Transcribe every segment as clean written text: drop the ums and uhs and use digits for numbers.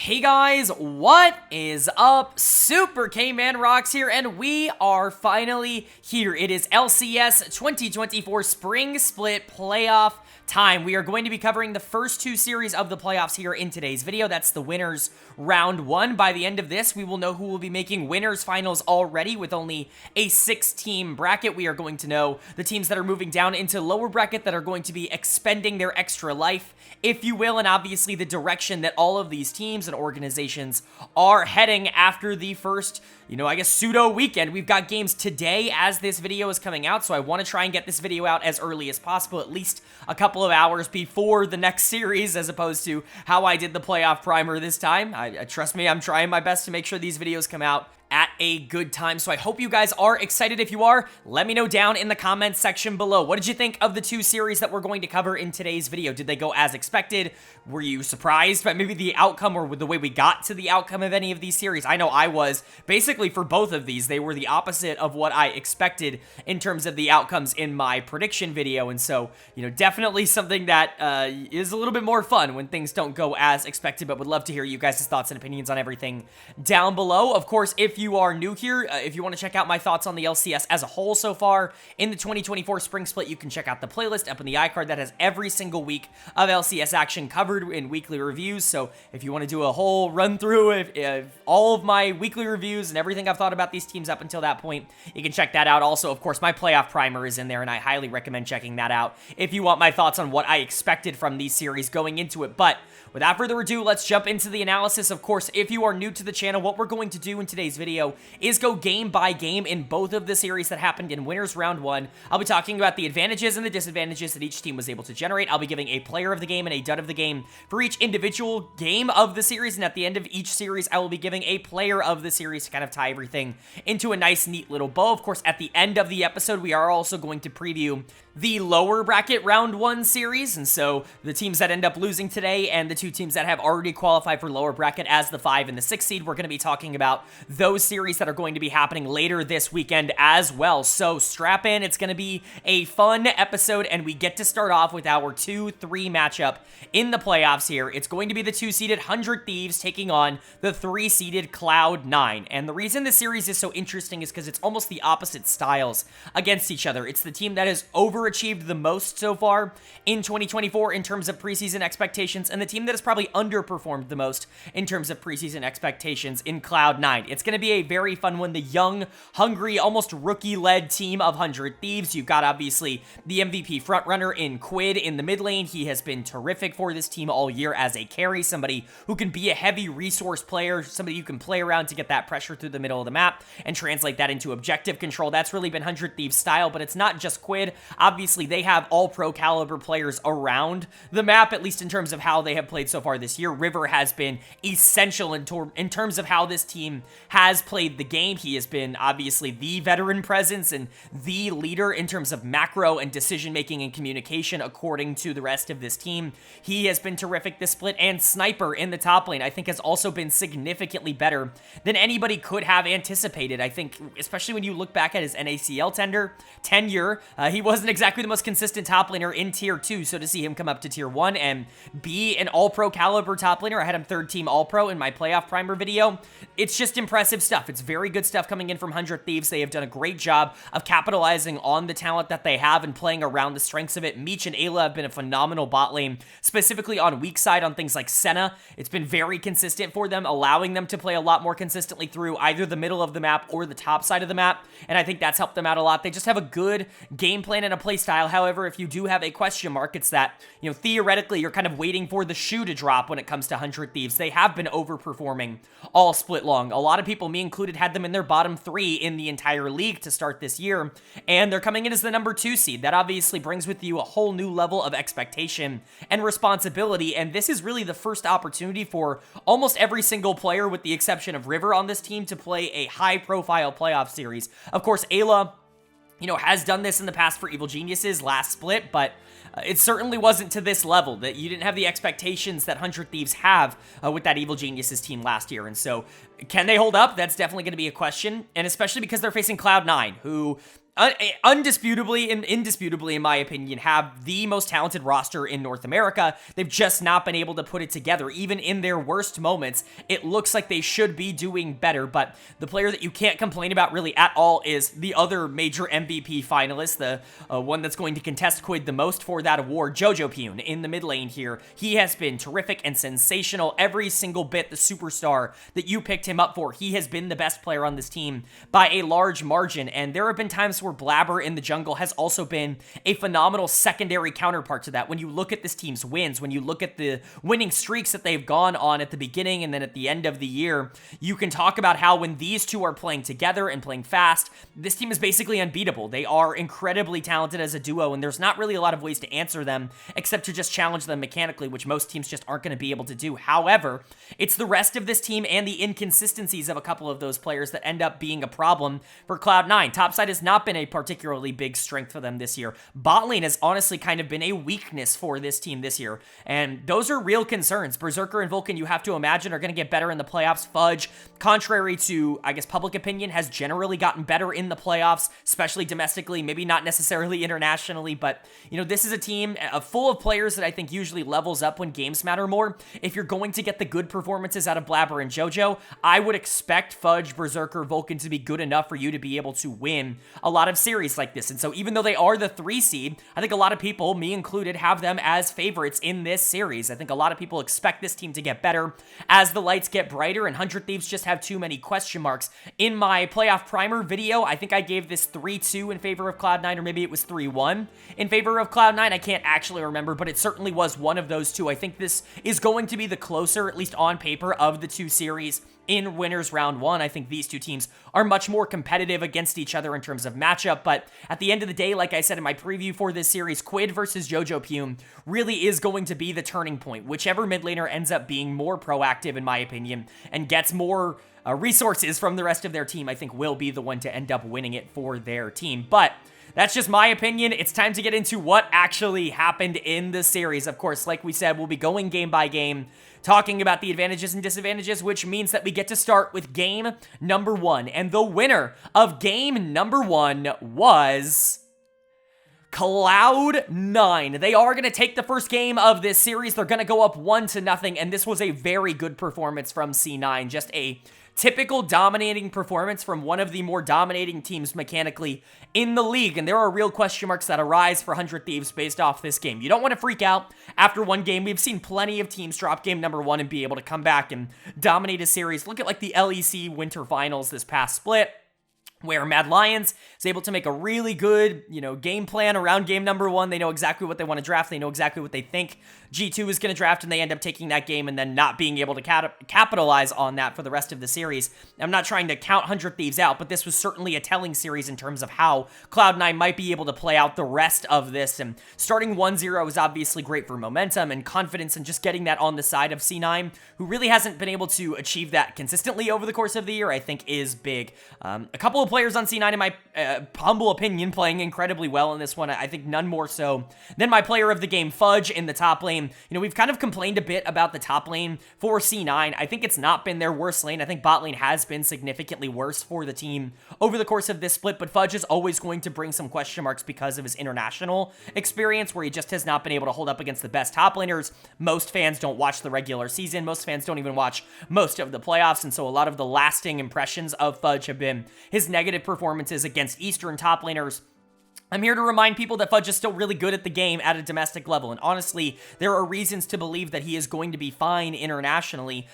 Hey guys, what is up? Super K-Man Rocks here, and we are finally here. It is LCS 2024 Spring Split Playoff time. We are going to be covering the first two series of the playoffs here in today's video. That's the winners round one. By the end of this, we will know who will be making winners finals already with only a 6-team bracket. We are going to know the teams that are moving down into lower bracket that are going to be expending their extra life, if you will, and obviously the direction that all of these teams and organizations are heading after the first, I guess, pseudo weekend. We've got games today as this video is coming out, so I want to try and get this video out as early as possible, at least a couple of hours before the next series, as opposed to how I did the playoff primer this time. Trust me, I'm trying my best to make sure these videos come out at a good time, so I hope you guys are excited. If you are, let me know down in the comments section below. What did you think of the two series that we're going to cover in today's video? Did they go as expected? Were you surprised by maybe the outcome or the way we got to the outcome of any of these series? I know I was. Basically, for both of these, they were the opposite of what I expected in terms of the outcomes in my prediction video, and so, definitely something that is a little bit more fun when things don't go as expected, but would love to hear you guys' thoughts and opinions on everything down below. Of course, if you are new here, if you want to check out my thoughts on the LCS as a whole so far in the 2024 Spring Split, you can check out the playlist up in the iCard that has every single week of LCS action covered in weekly reviews. So if you want to do a whole run through of all of my weekly reviews and everything I've thought about these teams up until that point, you can check that out. Also, of course, my playoff primer is in there, and I highly recommend checking that out if you want my thoughts on what I expected from these series going into it. But without further ado, let's jump into the analysis. Of course, if you are new to the channel, what we're going to do in today's video is go game by game in both of the series that happened in winners round one. I'll be talking about the advantages and the disadvantages that each team was able to generate. I'll be giving a player of the game and a dud of the game for each individual game of the series, and at the end of each series, I will be giving a player of the series to kind of tie everything into a nice, neat little bow. Of course, at the end of the episode, we are also going to preview the lower bracket round one series, and so the teams that end up losing today and the two teams that have already qualified for lower bracket as the 5 and the 6 seed, we're going to be talking about those series that are going to be happening later this weekend as well. So strap in, it's going to be a fun episode, and we get to start off with our 2-3 matchup in the playoffs here. It's going to be the 2-seeded 100 Thieves taking on the 3-seeded Cloud9, and the reason this series is so interesting is because it's almost the opposite styles against each other. It's the team that has overachieved the most so far in 2024 in terms of preseason expectations, and the team that has probably underperformed the most in terms of preseason expectations in Cloud9. It's going to be a very fun one. The young, hungry, almost rookie-led team of 100 Thieves. You've got, obviously, the MVP frontrunner in Quid in the mid lane. He has been terrific for this team all year as a carry, somebody who can be a heavy resource player, somebody you can play around to get that pressure through the middle of the map and translate that into objective control. That's really been 100 Thieves' style, but it's not just Quid. Obviously, they have all pro caliber players around the map, at least in terms of how they have played so far this year. River has been essential in terms of how this team has played the game. He has been obviously the veteran presence and the leader in terms of macro and decision-making and communication according to the rest of this team. He has been terrific this split, and Sniper in the top lane, I think, has also been significantly better than anybody could have anticipated. I think, especially when you look back at his NACL tenure, he wasn't exactly the most consistent top laner in Tier 2, so to see him come up to Tier 1 and be an all-pro caliber top laner, I had him third team all-pro in my playoff primer video. It's just impressive stuff. It's very good stuff coming in from 100 Thieves. They have done a great job of capitalizing on the talent that they have and playing around the strengths of it. Meech and Ayla have been a phenomenal bot lane, specifically on weak side on things like Senna. It's been very consistent for them, allowing them to play a lot more consistently through either the middle of the map or the top side of the map, and I think that's helped them out a lot. They just have a good game plan and a play style. However, if you do have a question mark, it's that, theoretically, you're kind of waiting for the shoe to drop when it comes to 100 Thieves. They have been overperforming all split long. A lot of people, me included, had them in their bottom 3 in the entire league to start this year, and they're coming in as the number 2 seed. That obviously brings with you a whole new level of expectation and responsibility, and this is really the first opportunity for almost every single player, with the exception of River on this team, to play a high-profile playoff series. Of course, Ayla, has done this in the past for Evil Geniuses last split, but it certainly wasn't to this level. That you didn't have the expectations that 100 Thieves have with that Evil Geniuses team last year, and so can they hold up? That's definitely going to be a question, and especially because they're facing Cloud9, who undisputably and indisputably, in my opinion, have the most talented roster in North America. They've just not been able to put it together. Even in their worst moments, it looks like they should be doing better, but the player that you can't complain about really at all is the other major MVP finalist, the one that's going to contest Quid the most for that award, Jojo Pune, in the mid lane here. He has been terrific and sensational every single bit, the superstar that you picked him up for. He has been the best player on this team by a large margin, and there have been times where Blabber in the jungle has also been a phenomenal secondary counterpart to that. When you look at this team's wins, when you look at the winning streaks that they've gone on at the beginning and then at the end of the year, you can talk about how when these two are playing together and playing fast, this team is basically unbeatable. They are incredibly talented as a duo, and there's not really a lot of ways to answer them except to just challenge them mechanically, which most teams just aren't going to be able to do. However, it's the rest of this team and the inconsistencies of a couple of those players that end up being a problem for Cloud9. Topside has not been a particularly big strength for them this year. Bot lane has honestly kind of been a weakness for this team this year, and those are real concerns. Berserker and Vulcan, you have to imagine, are going to get better in the playoffs. Fudge, contrary to, I guess, public opinion, has generally gotten better in the playoffs, especially domestically, maybe not necessarily internationally, but, you know, this is a team full of players that I think usually levels up when games matter more. If you're going to get the good performances out of Blabber and JoJo, I would expect Fudge, Berserker, Vulcan to be good enough for you to be able to win a lot of series like this. And so even though they are the 3 seed, I think a lot of people, me included, have them as favorites in this series. I think a lot of people expect this team to get better as the lights get brighter, and 100 Thieves just have too many question marks. In my playoff primer video, I think I gave this 3-2 in favor of Cloud9, or maybe it was 3-1 in favor of Cloud9. I can't actually remember, but it certainly was one of those two. I think this is going to be the closer, at least on paper, of the two series in winners round 1. I think these two teams are much more competitive against each other in terms of matchup, but at the end of the day, like I said in my preview for this series, Quid versus Jojo Pune really is going to be the turning point. Whichever mid laner ends up being more proactive, in my opinion, and gets more resources from the rest of their team, I think will be the one to end up winning it for their team. But that's just my opinion. It's time to get into what actually happened in the series. Of course, like we said, we'll be going game by game, talking about the advantages and disadvantages, which means that we get to start with game number 1. And the winner of game number 1 was Cloud9. They are going to take the first game of this series. They're going to go up 1-0, and this was a very good performance from C9. Just a typical dominating performance from one of the more dominating teams mechanically in the league, and there are real question marks that arise for 100 Thieves based off this game. You don't want to freak out after one game. We've seen plenty of teams drop game number 1 and be able to come back and dominate a series. Look at like the LEC Winter Finals this past split, where Mad Lions is able to make a really good, game plan around game number 1. They know exactly what they want to draft. They know exactly what they think G2 is going to draft, and they end up taking that game and then not being able to capitalize on that for the rest of the series. I'm not trying to count 100 Thieves out, but this was certainly a telling series in terms of how Cloud9 might be able to play out the rest of this. And starting 1-0 is obviously great for momentum and confidence, and just getting that on the side of C9, who really hasn't been able to achieve that consistently over the course of the year, I think is big. A couple of players on C9, in my humble opinion, playing incredibly well in this one. I think none more so than my player of the game, Fudge, in the top lane. We've kind of complained a bit about the top lane for C9. I think it's not been their worst lane. I think bot lane has been significantly worse for the team over the course of this split, but Fudge is always going to bring some question marks because of his international experience, where he just has not been able to hold up against the best top laners. Most fans don't watch the regular season. Most fans don't even watch most of the playoffs, and so a lot of the lasting impressions of Fudge have been his negative performances against Eastern top laners. I'm here to remind people that Fudge is still really good at the game at a domestic level, and honestly, there are reasons to believe that he is going to be fine internationally.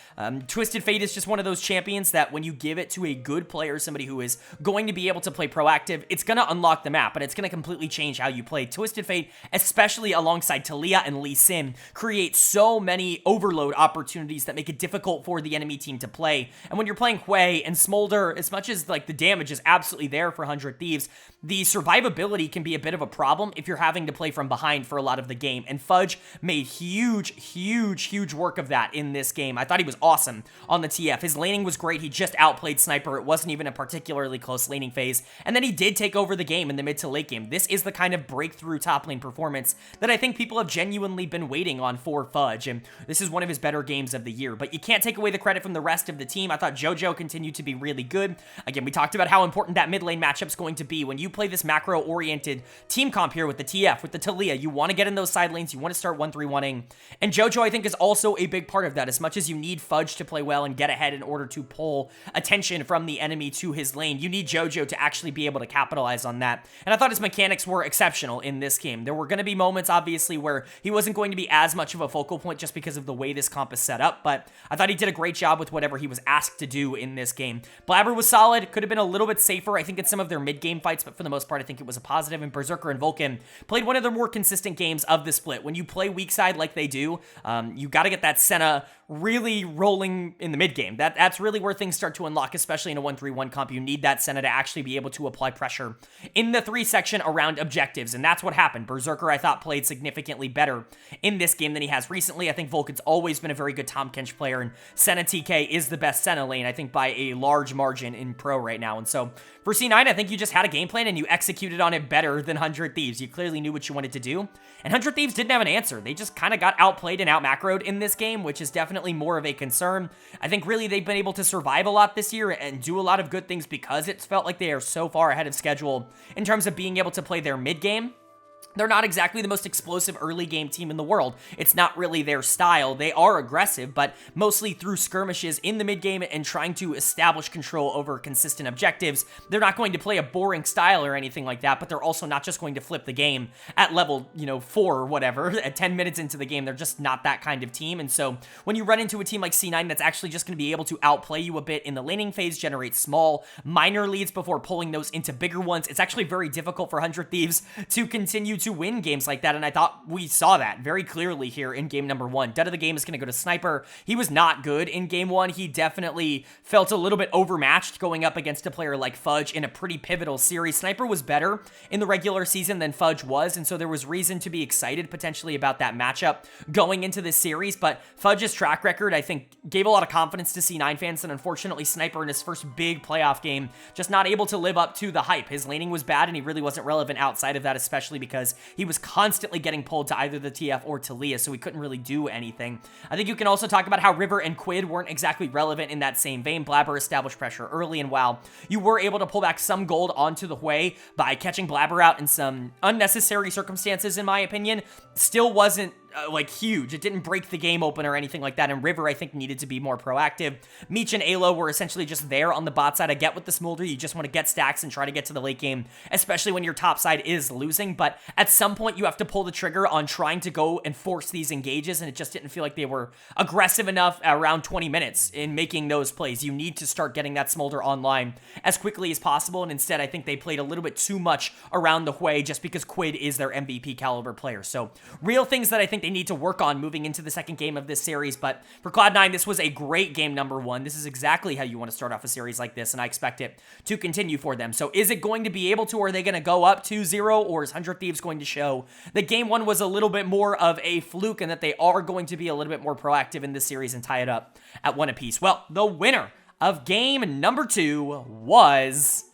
Twisted Fate is just one of those champions that when you give it to a good player, somebody who is going to be able to play proactive, it's going to unlock the map, and it's going to completely change how you play. Twisted Fate, especially alongside Talia and Lee Sin, create so many overload opportunities that make it difficult for the enemy team to play. And when you're playing Hui and Smolder, as much as like the damage is absolutely there for 100 Thieves, the survivability early can be a bit of a problem if you're having to play from behind for a lot of the game, and Fudge made huge work of that in this game. I thought he was awesome on the TF. His laning was great. He just outplayed Sniper. It wasn't even a particularly close laning phase, and then he did take over the game in the mid to late game. This is the kind of breakthrough top lane performance that I think people have genuinely been waiting on for Fudge, and this is one of his better games of the year, but you can't take away the credit from the rest of the team. I thought JoJo continued to be really good. Again, we talked about how important that mid lane matchup's going to be. When you play this macro-oriented team comp here with the TF, with the Talia, you want to get in those side lanes, you want to start 1-3-1ing, and JoJo, I think, is also a big part of that. As much as you need Fudge to play well and get ahead in order to pull attention from the enemy to his lane, you need JoJo to actually be able to capitalize on that, and I thought his mechanics were exceptional in this game. There were going to be moments, obviously, where he wasn't going to be as much of a focal point just because of the way this comp is set up, but I thought he did a great job with whatever he was asked to do in this game. Blabber was solid, could have been a little bit safer, I think, in some of their mid-game fights, but for the most part, I think it was a positive, and Berserker and Vulcan played one of their more consistent games of the split. When you play weak side like they do, you got to get that Senna really rolling in the mid game. That's really where things start to unlock, especially in a 1-3-1 comp. You need that Senna to actually be able to apply pressure in the 3 section around objectives, and that's what happened. Berserker, I thought, played significantly better in this game than he has recently. I think Vulcan's always been a very good Tahm Kench player, and Senna TK is the best Senna lane, I think, by a large margin in pro right now. And so for C9, I think you just had a game plan and you executed on it better than 100 Thieves. You clearly knew what you wanted to do, and 100 Thieves didn't have an answer. They just kind of got outplayed and out-macroed in this game, which is definitely more of a concern. I think really they've been able to survive a lot this year and do a lot of good things because it's felt like they are so far ahead of schedule in terms of being able to play their mid game. They're not exactly the most explosive early game team in the world. It's not really their style. They are aggressive, but mostly through skirmishes in the mid game and trying to establish control over consistent objectives. They're not going to play a boring style or anything like that, but they're also not just going to flip the game at level, 4 or whatever, at 10 minutes into the game. They're just not that kind of team. And so when you run into a team like C9 that's actually just going to be able to outplay you a bit in the laning phase, generate small, minor leads before pulling those into bigger ones, it's actually very difficult for 100 Thieves to continue to win games like that, and I thought we saw that very clearly here in game number 1. Dud of the game is going to go to Sniper. He was not good in game 1. He definitely felt a little bit overmatched going up against a player like Fudge in a pretty pivotal series. Sniper was better in the regular season than Fudge was, and so there was reason to be excited potentially about that matchup going into this series, but Fudge's track record, I think, gave a lot of confidence to C9 fans, and unfortunately Sniper in his first big playoff game just not able to live up to the hype. His laning was bad, and he really wasn't relevant outside of that, especially because he was constantly getting pulled to either the TF or Talia, so he couldn't really do anything. I think you can also talk about how River and Quid weren't exactly relevant in that same vein. Blabber established pressure early, and while you were able to pull back some gold onto the Hui by catching Blabber out in some unnecessary circumstances, in my opinion, still wasn't huge. It didn't break the game open or anything like that, and River, I think, needed to be more proactive. Meech and Alo were essentially just there on the bot side. I get with the Smolder, you just want to get stacks and try to get to the late game, especially when your top side is losing, but at some point you have to pull the trigger on trying to go and force these engages, and it just didn't feel like they were aggressive enough around 20 minutes in making those plays. You need to start getting that Smolder online as quickly as possible, and instead I think they played a little bit too much around the Hui just because Quid is their MVP caliber player. So real things that I think they need to work on moving into the second game of this series, but for Cloud9, this was a great game number 1. This is exactly how you want to start off a series like this, and I expect it to continue for them. So is it going to be able to, or are they going to go up 2-0, or is 100 Thieves going to show that game 1 was a little bit more of a fluke and that they are going to be a little bit more proactive in this series and tie it up at 1 apiece? Well, the winner of game number 2 was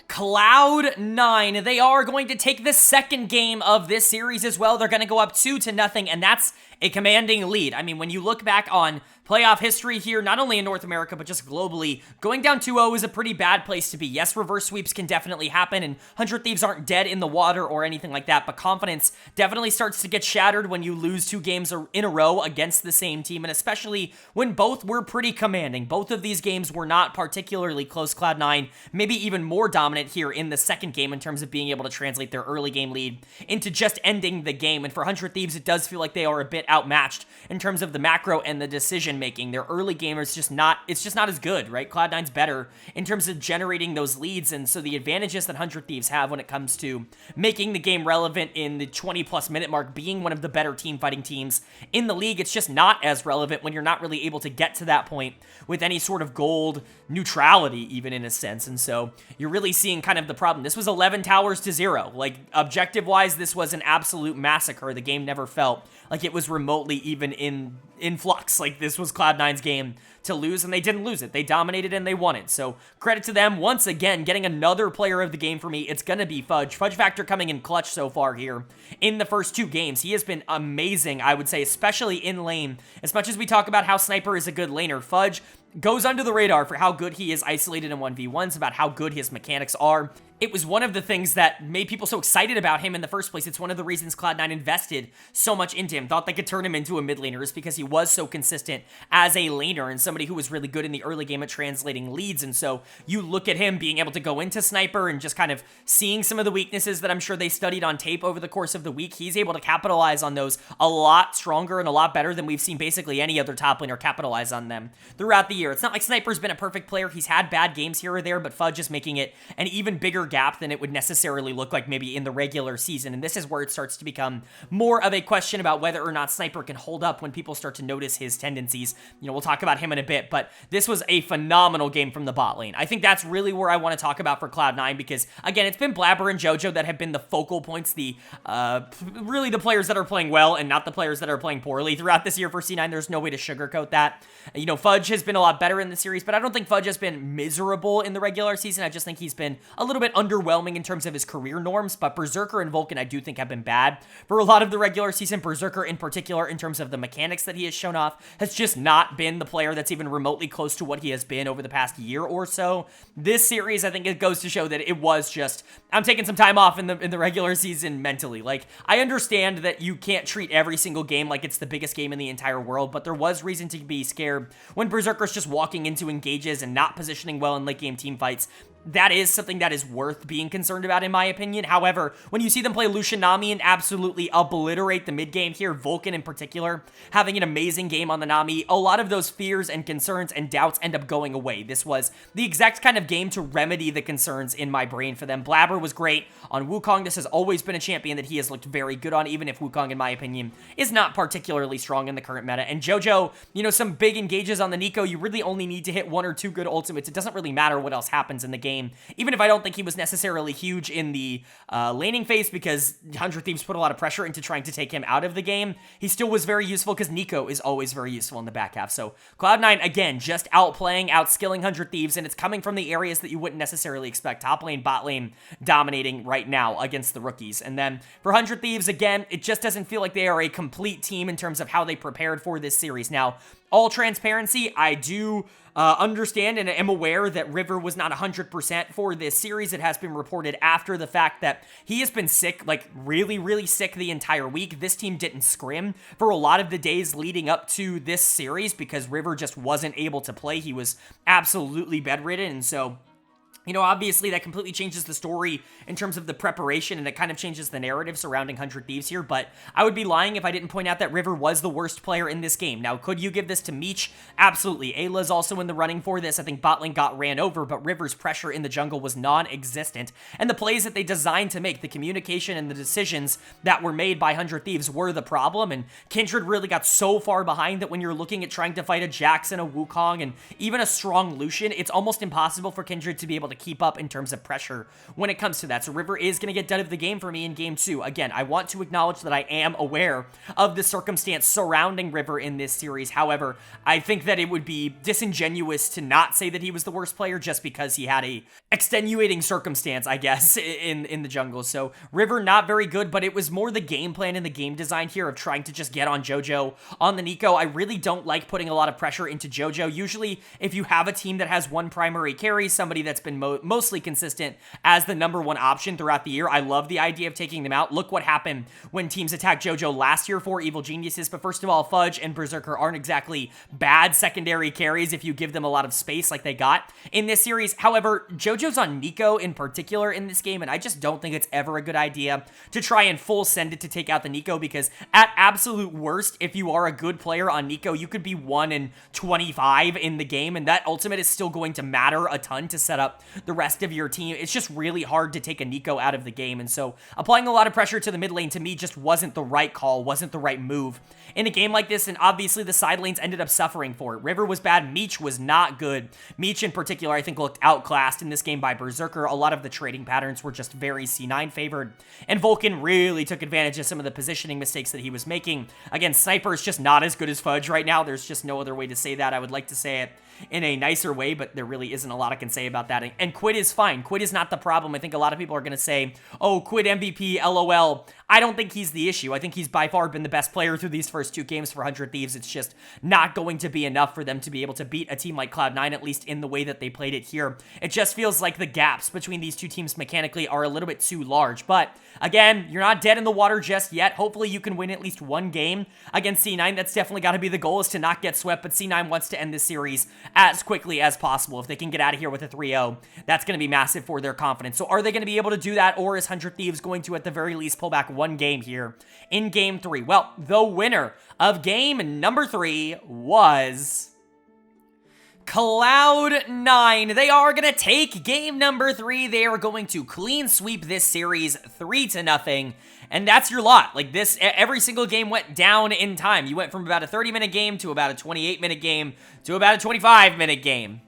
Cloud9. They are going to take the second game of this series as well. They're going to go up 2-0, and that's a commanding lead. I mean, when you look back on playoff history here, not only in North America, but just globally, going down 2-0 is a pretty bad place to be. Yes, reverse sweeps can definitely happen, and 100 Thieves aren't dead in the water or anything like that, but confidence definitely starts to get shattered when you lose 2 games in a row against the same team, and especially when both were pretty commanding. Both of these games were not particularly close. Cloud9 maybe even more dominant here in the second game in terms of being able to translate their early game lead into just ending the game, and for 100 Thieves, it does feel like they are a bit outmatched in terms of the macro and the decision making. Their early game is just not, it's just not as good, right? Cloud9's better in terms of generating those leads, and so the advantages that 100 Thieves have when it comes to making the game relevant in the 20+ minute mark, being one of the better team fighting teams in the league, it's just not as relevant when you're not really able to get to that point with any sort of gold neutrality, even in a sense. And so you're really seeing kind of the problem. This was 11 towers to 0. Like, objective wise, this was an absolute massacre. The game never felt like it was remotely even in flux. Like, this was Cloud9's game to lose, and they didn't lose it. They dominated and they won it. So credit to them once again, getting another player of the game for me. It's gonna be Fudge. Fudge Factor coming in clutch so far here in the first 2 games. He has been amazing, I would say, especially in lane. As much as we talk about how Sniper is a good laner, Fudge goes under the radar for how good he is isolated in 1v1s, about how good his mechanics are. It was one of the things that made people so excited about him in the first place. It's one of the reasons Cloud9 invested so much into him, thought they could turn him into a mid laner, is because he was so consistent as a laner and somebody who was really good in the early game at translating leads. And so you look at him being able to go into Sniper and just kind of seeing some of the weaknesses that I'm sure they studied on tape over the course of the week. He's able to capitalize on those a lot stronger and a lot better than we've seen basically any other top laner capitalize on them throughout the year. It's not like Sniper's been a perfect player. He's had bad games here or there, but Fudge is making it an even bigger gap than it would necessarily look like maybe in the regular season. And this is where it starts to become more of a question about whether or not Sniper can hold up when people start to notice his tendencies. You know, we'll talk about him in a bit, but this was a phenomenal game from the bot lane. I think that's really where I want to talk about for Cloud9, because again, it's been Blabber and JoJo that have been the focal points, the really the players that are playing well and not the players that are playing poorly throughout this year for C9. There's no way to sugarcoat that. You know, Fudge has been a lot better in the series, but I don't think Fudge has been miserable in the regular season. I just think he's been a little bit underwhelming in terms of his career norms, but Berserker and Vulcan I do think have been bad for a lot of the regular season. Berserker in particular, in terms of the mechanics that he has shown off, has just not been the player that's even remotely close to what he has been over the past year or so. This series, I think it goes to show that it was just, I'm taking some time off in the regular season mentally. Like, I understand that you can't treat every single game like it's the biggest game in the entire world, but there was reason to be scared when Berserker's just walking into engages and not positioning well in late game team fights. That is something that is worth being concerned about, in my opinion. However, when you see them play Lucian Nami and absolutely obliterate the mid game here, Vulcan in particular, having an amazing game on the Nami, a lot of those fears and concerns and doubts end up going away. This was the exact kind of game to remedy the concerns in my brain for them. Blabber was great on Wukong. This has always been a champion that he has looked very good on, even if Wukong, in my opinion, is not particularly strong in the current meta. And JoJo, you know, some big engages on the Nico, you really only need to hit 1 or 2 good ultimates. It doesn't really matter what else happens in the game. Even if I don't think he was necessarily huge in the laning phase, because 100 Thieves put a lot of pressure into trying to take him out of the game, he still was very useful because Nico is always very useful in the back half. So Cloud9, again, just outplaying, outskilling 100 Thieves, and it's coming from the areas that you wouldn't necessarily expect. Top lane, bot lane, dominating right now against the rookies. And then for 100 Thieves, again, it just doesn't feel like they are a complete team in terms of how they prepared for this series. Now, all transparency, I do understand and am aware that River was not 100% for this series. It has been reported after the fact that he has been sick, like really, really sick the entire week. This team didn't scrim for a lot of the days leading up to this series because River just wasn't able to play. He was absolutely bedridden, and so, you know, obviously that completely changes the story in terms of the preparation, and it kind of changes the narrative surrounding 100 Thieves here, but I would be lying if I didn't point out that River was the worst player in this game. Now, could you give this to Meech? Absolutely. Ayla's also in the running for this. I think bot lane got ran over, but River's pressure in the jungle was non-existent, and the plays that they designed to make, the communication and the decisions that were made by 100 Thieves were the problem, and Kindred really got so far behind that when you're looking at trying to fight a Jackson, a Wukong, and even a strong Lucian, it's almost impossible for Kindred to be able to keep up in terms of pressure when it comes to that. So River is going to get done of the game for me in game 2. Again, I want to acknowledge that I am aware of the circumstance surrounding River in this series. However, I think that it would be disingenuous to not say that he was the worst player just because he had a extenuating circumstance, I guess, in the jungle. So River, not very good, but it was more the game plan and the game design here of trying to just get on JoJo on the Nico. I really don't like putting a lot of pressure into JoJo. Usually, if you have a team that has one primary carry, somebody that's been mostly consistent as the #1 option throughout the year. I love the idea of taking them out. Look what happened when teams attacked JoJo last year for Evil Geniuses. But first of all, Fudge and Berserker aren't exactly bad secondary carries if you give them a lot of space like they got in this series. However, JoJo's on Nico in particular in this game, and I just don't think it's ever a good idea to try and full send it to take out the Nico, because at absolute worst, if you are a good player on Nico, you could be 1 in 25 in the game, and that ultimate is still going to matter a ton to set up the rest of your team. It's just really hard to take a Nico out of the game, and so applying a lot of pressure to the mid lane to me just wasn't the right call, wasn't the right move in a game like this, and obviously the side lanes ended up suffering for it. River was bad, Meech was not good. Meech in particular, I think, looked outclassed in this game by Berserker. A lot of the trading patterns were just very C9 favored, and Vulcan really took advantage of some of the positioning mistakes that he was making. Again, Sniper is just not as good as Fudge right now. There's just no other way to say that. I would like to say it in a nicer way, but there really isn't a lot I can say about that. And Quid is fine. Quid is not the problem. I think a lot of people are going to say, oh, Quid MVP, LOL. I don't think he's the issue. I think he's by far been the best player through these first 2 games for 100 Thieves. It's just not going to be enough for them to be able to beat a team like Cloud9, at least in the way that they played it here. It just feels like the gaps between these two teams mechanically are a little bit too large. But again, you're not dead in the water just yet. Hopefully you can win at least 1 game against C9. That's definitely got to be the goal, is to not get swept, but C9 wants to end this series as quickly as possible. If they can get out of here with a 3-0, that's going to be massive for their confidence. So are they going to be able to do that, or is 100 Thieves going to at the very least pull back 1 game here in Game 3? Well, the winner of Game number 3 was Cloud9. They are going to take Game number 3. They are going to clean sweep this series 3-0. And that's your lot. Like this, every single game went down in time. You went from about a 30-minute game to about a 28-minute game to about a 25-minute game.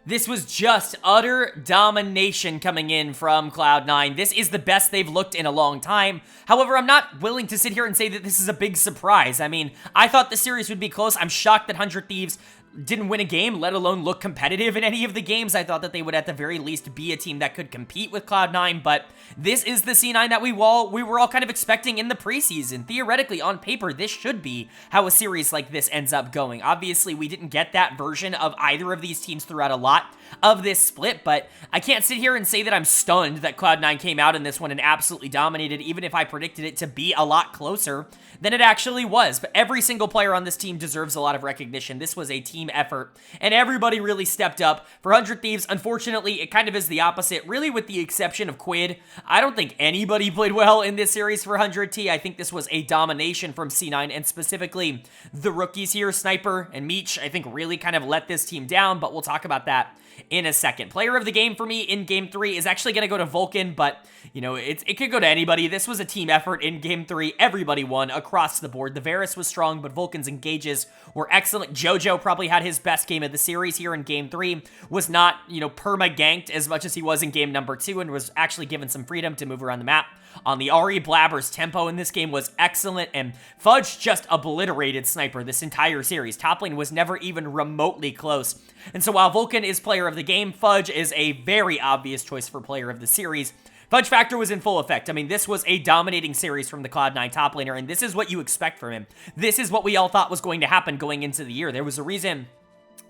This was just utter domination coming in from Cloud9. This is the best they've looked in a long time. However, I'm not willing to sit here and say that this is a big surprise. I mean, I thought the series would be close. I'm shocked that 100 Thieves didn't win a game, let alone look competitive in any of the games. I thought that they would at the very least be a team that could compete with Cloud9, but this is the C9 that we were all kind of expecting in the preseason. Theoretically, on paper, this should be how a series like this ends up going. Obviously, we didn't get that version of either of these teams throughout a lot of this split, but I can't sit here and say that I'm stunned that Cloud9 came out in this one and absolutely dominated, even if I predicted it to be a lot closer than it actually was. But every single player on this team deserves a lot of recognition. This was a team effort, and everybody really stepped up. For 100 Thieves, unfortunately, it kind of is the opposite, really with the exception of Quid. I don't think anybody played well in this series for 100T. I think this was a domination from C9, and specifically the rookies here, Sniper and Meech, I think really kind of let this team down, but we'll talk about that in a second. Player of the game for me in Game 3 is actually going to go to Vulcan, but, you know, it could go to anybody. This was a team effort in Game 3. Everybody won across the board. The Varus was strong, but Vulcan's engages were excellent. JoJo probably had his best game of the series here in Game 3. Was not, you know, perma-ganked as much as he was in Game number 2, and was actually given some freedom to move around the map. On the Ahri, Blabber's tempo in this game was excellent, and Fudge just obliterated Sniper this entire series. Top lane was never even remotely close. And so while Vulcan is player of the game, Fudge is a very obvious choice for player of the series. Fudge Factor was in full effect. I mean, this was a dominating series from the Cloud9 top laner, and this is what you expect from him. This is what we all thought was going to happen going into the year. There was a reason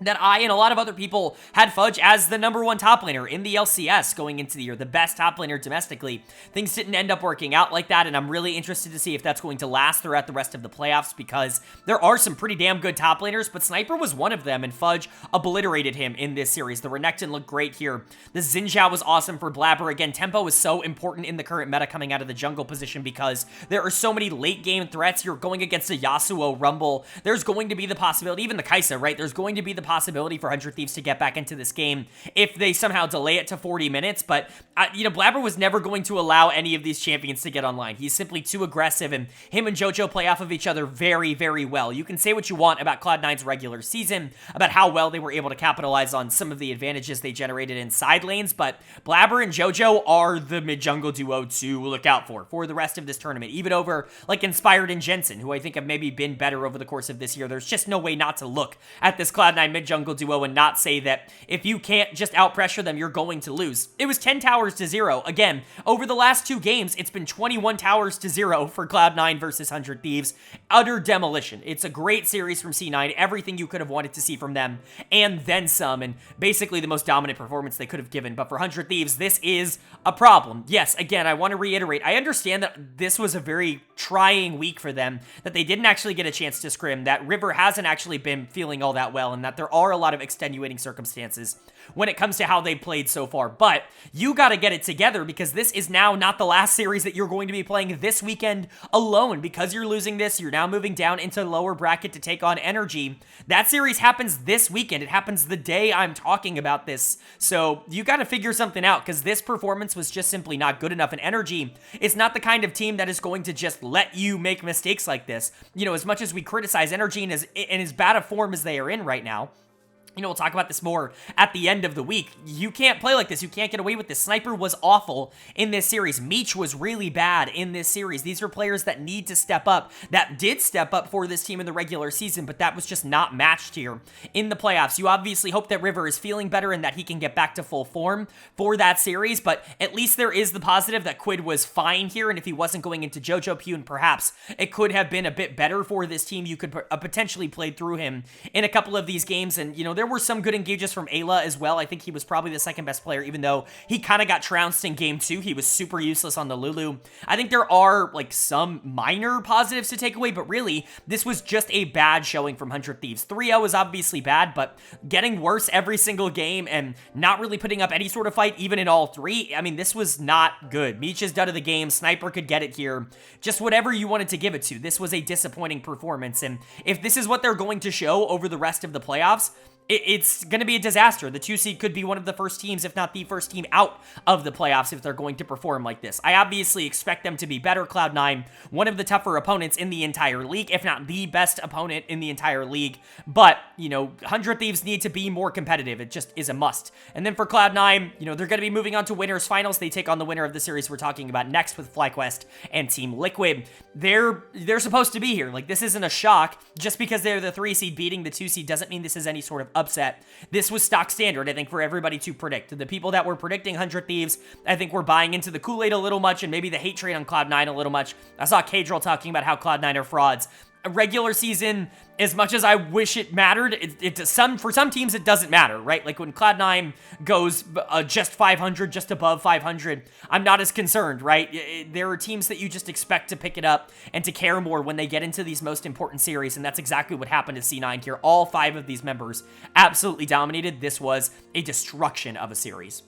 that I and a lot of other people had Fudge as the #1 top laner in the LCS going into the year, the best top laner domestically. Things didn't end up working out like that, and I'm really interested to see if that's going to last throughout the rest of the playoffs, because there are some pretty damn good top laners, but Sniper was one of them, and Fudge obliterated him in this series. The Renekton looked great here. The Xin Zhao was awesome for Blabber. Again, tempo is so important in the current meta coming out of the jungle position, because there are so many late game threats. You're going against a Yasuo Rumble. There's going to be the possibility, even the Kai'Sa, right? There's going to be the possibility for 100 Thieves to get back into this game if they somehow delay it to 40 minutes, but, you know, Blabber was never going to allow any of these champions to get online. He's simply too aggressive, and him and JoJo play off of each other very, very well. You can say what you want about Cloud9's regular season, about how well they were able to capitalize on some of the advantages they generated in side lanes, but Blabber and JoJo are the mid-jungle duo to look out for the rest of this tournament, even over, like, Inspired and Jensen, who I think have maybe been better over the course of this year. There's just no way not to look at this Cloud9 mid-jungle duo and not say that if you can't just out-pressure them, you're going to lose. It was 10 towers to 0. Again, over the last 2 games, it's been 21 towers to 0 for Cloud9 versus 100 Thieves. Utter demolition. It's a great series from C9, everything you could have wanted to see from them, and then some, and basically the most dominant performance they could have given. But for 100 Thieves, this is a problem. Yes, again, I want to reiterate, I understand that this was a very trying week for them, that they didn't actually get a chance to scrim, that River hasn't actually been feeling all that well, and that there are a lot of extenuating circumstances when it comes to how they played so far. But you got to get it together, because this is now not the last series that you're going to be playing this weekend alone. Because you're losing this, you're now moving down into lower bracket to take on Energy. That series happens this weekend. It happens the day I'm talking about this. So you got to figure something out, because this performance was just simply not good enough. And Energy is not the kind of team that is going to just let you make mistakes like this. You know, as much as we criticize Energy in as bad a form as they are in right now, you know, we'll talk about this more at the end of the week. You can't play like this. You can't get away with this. Sniper was awful in this series. Meech was really bad in this series. These are players that need to step up, that did step up for this team in the regular season, but that was just not matched here in the playoffs. You obviously hope that River is feeling better and that he can get back to full form for that series, but at least there is the positive that Quid was fine here, and if he wasn't going into Jojo Pune, perhaps it could have been a bit better for this team. You could potentially play through him in a couple of these games, and, you know, there were some good engages from Ayla as well. I think he was probably the second best player, even though he kind of got trounced in game 2. He was super useless on the Lulu. I think there are like some minor positives to take away, but really this was just a bad showing from 100 Thieves. 3-0 is obviously bad, but getting worse every single game and not really putting up any sort of fight even in all 3, I mean, this was not good. Meech is done of the game. Sniper could get it here. Just whatever you wanted to give it to. This was a disappointing performance, and if this is what they're going to show over the rest of the playoffs, it's going to be a disaster. The 2 seed could be one of the first teams, if not the first team out of the playoffs if they're going to perform like this. I obviously expect them to be better. Cloud9, one of the tougher opponents in the entire league, if not the best opponent in the entire league. But, you know, 100 Thieves need to be more competitive. It just is a must. And then for Cloud9, you know, they're going to be moving on to winners finals. They take on the winner of the series we're talking about next with FlyQuest and Team Liquid. They're supposed to be here. Like, this isn't a shock. Just because they're the 3 seed beating the 2 seed doesn't mean this is any sort of upset. This was stock standard, I think, for everybody to predict. The people that were predicting 100 Thieves, I think, were buying into the Kool-Aid a little much and maybe the hate train on Cloud9 a little much. I saw Kadril talking about how Cloud9 are frauds. A regular season, as much as I wish it mattered, for some teams it doesn't matter, right? Like when Cloud9 goes just 500, just above 500, I'm not as concerned, right? There are teams that you just expect to pick it up and to care more when they get into these most important series, and that's exactly what happened to C9 here. All 5 of these members absolutely dominated. This was a destruction of a series.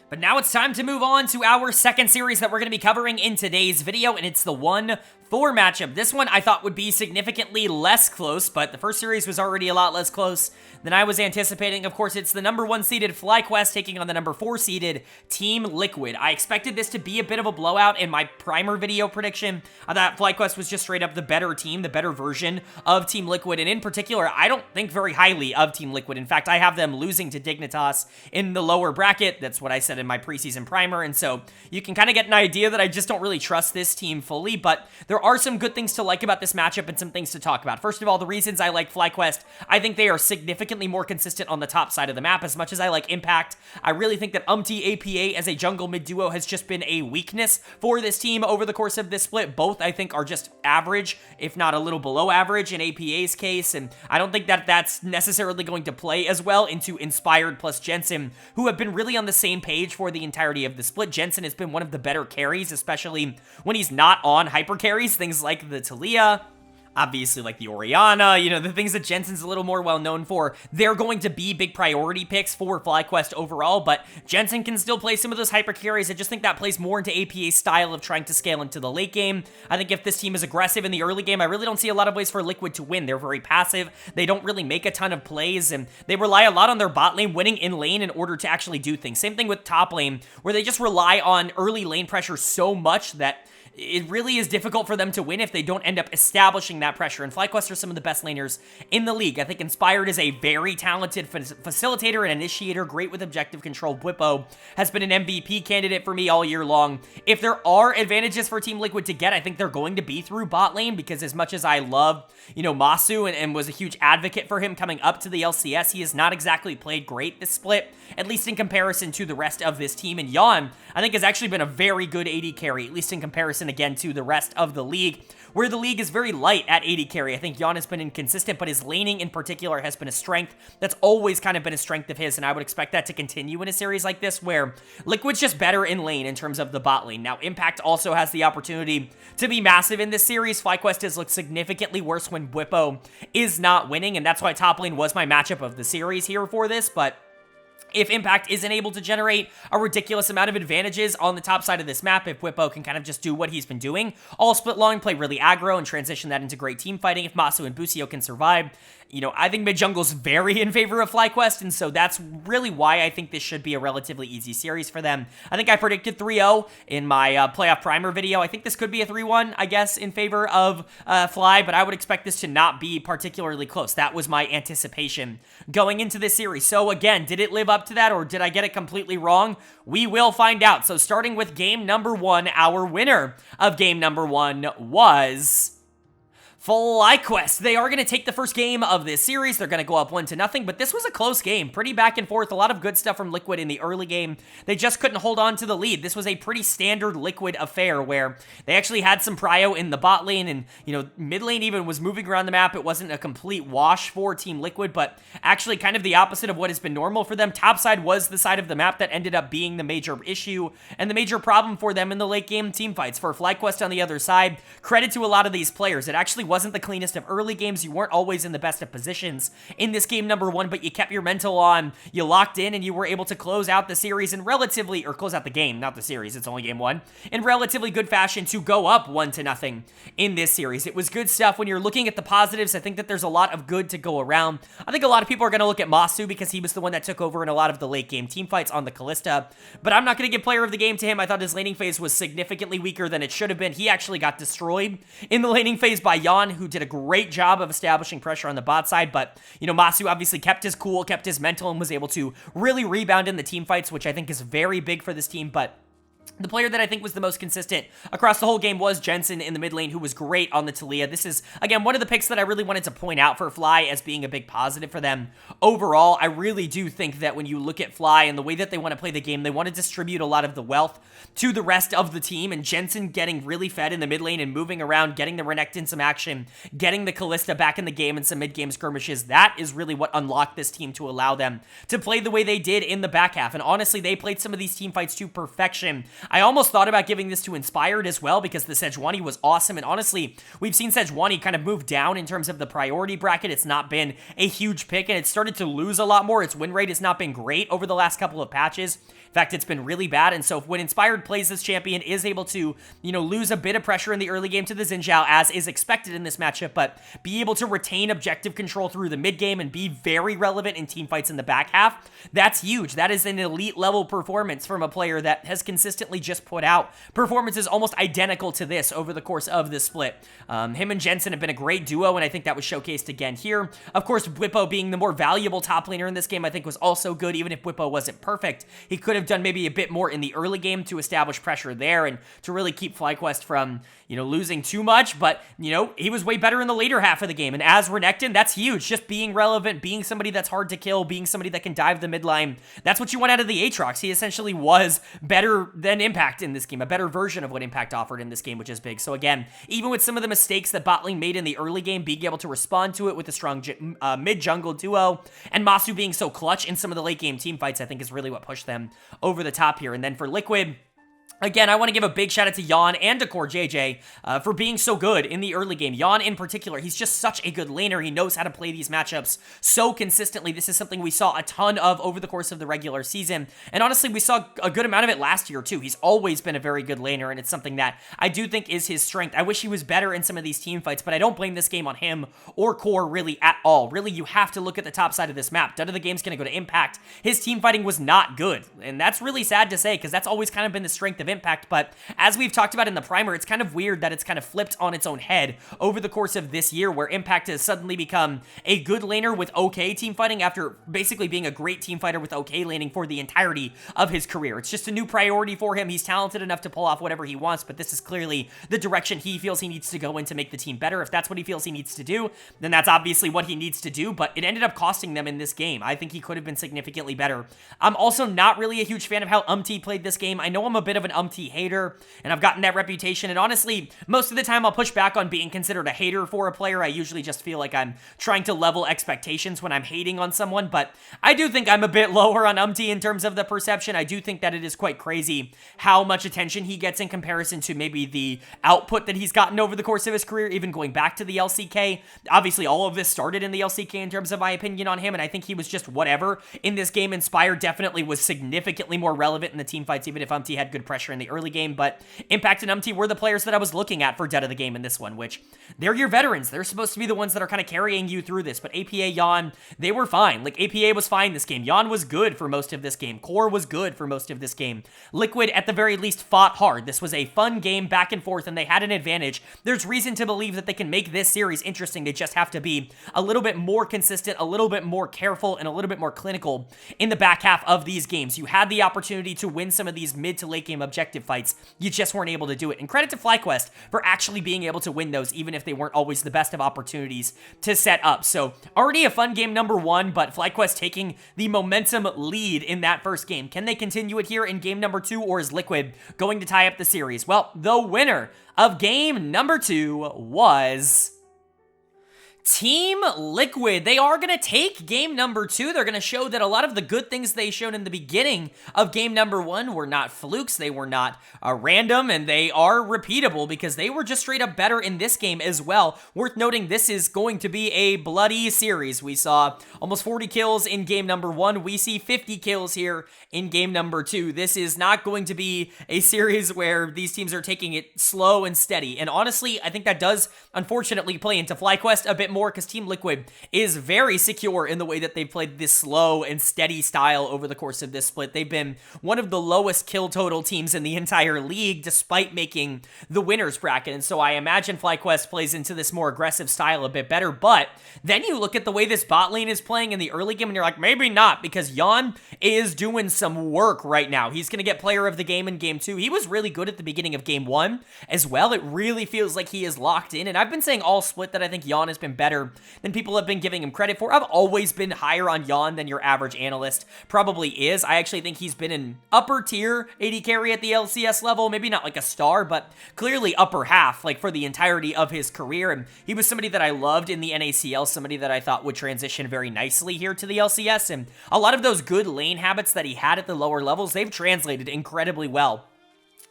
But now it's time to move on to our second series that we're going to be covering in today's video, and it's the 1-4 matchup. This one I thought would be significantly less close, but the first series was already a lot less close than I was anticipating. Of course, it's the number 1 seeded FlyQuest taking on the number 4 seeded Team Liquid. I expected this to be a bit of a blowout in my primer video prediction. I thought FlyQuest was just straight up the better team, the better version of Team Liquid, and in particular, I don't think very highly of Team Liquid. In fact, I have them losing to Dignitas in the lower bracket. That's what I said in my preseason primer, and so you can kind of get an idea that I just don't really trust this team fully, but there are some good things to like about this matchup and some things to talk about. First of all, the reasons I like FlyQuest, I think they are significantly more consistent on the top side of the map. As much as I like Impact, I really think that APA as a jungle mid duo has just been a weakness for this team over the course of this split. Both, I think, are just average, if not a little below average in APA's case, and I don't think that that's necessarily going to play as well into Inspired plus Jensen, who have been really on the same page for the entirety of the split. Jensen has been one of the better carries, especially when he's not on hyper carries, things like the Talia, obviously like the Orianna, you know, the things that Jensen's a little more well known for. They're going to be big priority picks for FlyQuest overall, but Jensen can still play some of those hyper carries. I just think that plays more into APA's style of trying to scale into the late game. I think if this team is aggressive in the early game, I really don't see a lot of ways for Liquid to win. They're very passive. They don't really make a ton of plays, and they rely a lot on their bot lane winning in lane in order to actually do things. Same thing with top lane, where they just rely on early lane pressure so much that it really is difficult for them to win if they don't end up establishing that pressure. And FlyQuest are some of the best laners in the league. I think Inspired is a very talented facilitator and initiator, great with objective control. Bwipo has been an MVP candidate for me all year long. If there are advantages for Team Liquid to get, I think they're going to be through bot lane, because as much as I love, Masu and was a huge advocate for him coming up to the LCS, he has not exactly played great this split, at least in comparison to the rest of this team. And Yon, I think, has actually been a very good AD carry, at least in comparison, again, to the rest of the league, where the league is very light at AD carry. I think Yon has been inconsistent, but his laning in particular has been a strength. That's always kind of been a strength of his, and I would expect that to continue in a series like this, where Liquid's just better in lane in terms of the bot lane. Now, Impact also has the opportunity to be massive in this series. FlyQuest has looked significantly worse when Bwipo is not winning, and that's why top lane was my matchup of the series here for this, but if Impact isn't able to generate a ridiculous amount of advantages on the top side of this map, if Bwipo can kind of just do what he's been doing all split long, play really aggro, and transition that into great team fighting, if Masu and Busio can survive, I think mid-jungle's very in favor of FlyQuest, and so that's really why I think this should be a relatively easy series for them. I think I predicted 3-0 in my playoff primer video. I think this could be a 3-1, I guess, in favor of Fly, but I would expect this to not be particularly close. That was my anticipation going into this series. So again, did it live up to that, or did I get it completely wrong? We will find out. So starting with game number 1, our winner of game number 1 was FlyQuest. They are going to take the first game of this series. They're going to go up 1-0, but this was a close game. Pretty back and forth. A lot of good stuff from Liquid in the early game. They just couldn't hold on to the lead. This was a pretty standard Liquid affair where they actually had some prio in the bot lane, and, mid lane even was moving around the map. It wasn't a complete wash for Team Liquid, but actually kind of the opposite of what has been normal for them. Topside was the side of the map that ended up being the major issue and the major problem for them in the late game team fights. For FlyQuest on the other side, credit to a lot of these players. It actually wasn't the cleanest of early games. You weren't always in the best of positions in this game number 1, but you kept your mental on, you locked in, and you were able to close out the series in close out the game, not the series, it's only game 1, in relatively good fashion to go up 1-0 in this series. It was good stuff. When you're looking at the positives, I think that there's a lot of good to go around. I think a lot of people are going to look at Masu because he was the one that took over in a lot of the late game team fights on the Kalista, but I'm not going to give player of the game to him. I thought his laning phase was significantly weaker than it should have been. He actually got destroyed in the laning phase by Yon, who did a great job of establishing pressure on the bot side, but, Masu obviously kept his cool, kept his mental, and was able to really rebound in the team fights, which I think is very big for this team. But the player that I think was the most consistent across the whole game was Jensen in the mid lane, who was great on the Taliyah. This is, again, one of the picks that I really wanted to point out for Fly as being a big positive for them. Overall, I really do think that when you look at Fly and the way that they want to play the game, they want to distribute a lot of the wealth to the rest of the team, and Jensen getting really fed in the mid lane and moving around, getting the Renekton some action, getting the Kalista back in the game and some mid-game skirmishes, that is really what unlocked this team to allow them to play the way they did in the back half. And honestly, they played some of these team fights to perfection. I almost thought about giving this to Inspired as well, because the Sejuani was awesome, and honestly, we've seen Sejuani kind of move down in terms of the priority bracket. It's not been a huge pick, and it's started to lose a lot more. Its win rate has not been great over the last couple of patches. In fact, it's been really bad, and so when Inspired plays this champion, is able to, lose a bit of pressure in the early game to the Xin Zhao, as is expected in this matchup, but be able to retain objective control through the mid game and be very relevant in team fights in the back half, that's huge. That is an elite level performance from a player that has consistently just put out performances almost identical to this over the course of this split. Him and Jensen have been a great duo, and I think that was showcased again here. Of course, Bwipo being the more valuable top laner in this game, I think was also good. Even if Bwipo wasn't perfect, he could have done maybe a bit more in the early game to establish pressure there and to really keep FlyQuest from, losing too much. But, he was way better in the later half of the game. And as Renekton, that's huge. Just being relevant, being somebody that's hard to kill, being somebody that can dive the mid line. That's what you want out of the Aatrox. He essentially was better than Impact in this game, a better version of what Impact offered in this game, which is big. So again, even with some of the mistakes that bot lane made in the early game, being able to respond to it with a strong mid-jungle duo, and Masu being so clutch in some of the late game team fights, I think is really what pushed them over the top here. And then for Liquid, again, I want to give a big shout out to Yon and to Core JJ for being so good in the early game. Yon in particular, he's just such a good laner. He knows how to play these matchups so consistently. This is something we saw a ton of over the course of the regular season. And honestly, we saw a good amount of it last year too. He's always been a very good laner, and it's something that I do think is his strength. I wish he was better in some of these team fights, but I don't blame this game on him or Core really at all. Really, you have to look at the top side of this map. Done of the game's going to go to Impact. His team fighting was not good, and that's really sad to say because that's always kind of been the strength of impact, but as we've talked about in the primer, it's kind of weird that it's kind of flipped on its own head over the course of this year, where Impact has suddenly become a good laner with okay team fighting after basically being a great team fighter with okay laning for the entirety of his career. It's just a new priority for him. He's talented enough to pull off whatever he wants, but this is clearly the direction he feels he needs to go in to make the team better. If that's what he feels he needs to do, then that's obviously what he needs to do, but it ended up costing them in this game. I think he could have been significantly better. I'm also not really a huge fan of how Umti played this game. I know I'm a bit of an Umti hater, and I've gotten that reputation, and honestly, most of the time I'll push back on being considered a hater for a player. I usually just feel like I'm trying to level expectations when I'm hating on someone, but I do think I'm a bit lower on Umti in terms of the perception. I do think that it is quite crazy how much attention he gets in comparison to maybe the output that he's gotten over the course of his career, even going back to the LCK. Obviously, all of this started in the LCK in terms of my opinion on him, and I think he was just whatever. In this game, Inspire definitely was significantly more relevant in the team fights, even if Umti had good pressure in the early game, but Impact and Umti were the players that I was looking at for dead of the game in this one, which they're your veterans. They're supposed to be the ones that are kind of carrying you through this, but APA, Yon, they were fine. Like, APA was fine this game. Yon was good for most of this game. Core was good for most of this game. Liquid, at the very least, fought hard. This was a fun game back and forth, and they had an advantage. There's reason to believe that they can make this series interesting. They just have to be a little bit more consistent, a little bit more careful, and a little bit more clinical in the back half of these games. You had the opportunity to win some of these mid to late game objective fights. You just weren't able to do it. And credit to FlyQuest for actually being able to win those, even if they weren't always the best of opportunities to set up. So already a fun game number one, but FlyQuest taking the momentum lead in that first game. Can they continue it here in game number two, or is Liquid going to tie up the series? Well, the winner of game number two was Team Liquid. They are going to take game number two. They're going to show that a lot of the good things they showed in the beginning of game number one were not flukes. They were not random, and they are repeatable because they were just straight up better in this game as well. Worth noting, this is going to be a bloody series. We saw almost 40 kills in game number one. We see 50 kills here in game number two. This is not going to be a series where these teams are taking it slow and steady. And honestly, I think that does unfortunately play into FlyQuest a bit more, because Team Liquid is very secure in the way that they've played this slow and steady style over the course of this split. They've been one of the lowest kill total teams in the entire league, despite making the winners bracket. And so I imagine FlyQuest plays into this more aggressive style a bit better. But then you look at the way this bot lane is playing in the early game, and you're like, maybe not, because Yon is doing some work right now. He's going to get player of the game in game two. He was really good at the beginning of game one as well. It really feels like he is locked in. And I've been saying all split that I think Yon has been better than people have been giving him credit for. I've always been higher on Yon than your average analyst probably is. I actually think he's been an upper tier AD carry at the LCS level. Maybe not like a star, but clearly upper half, like for the entirety of his career. And he was somebody that I loved in the NACL, somebody that I thought would transition very nicely here to the LCS. And a lot of those good lane habits that he had at the lower levels, they've translated incredibly well.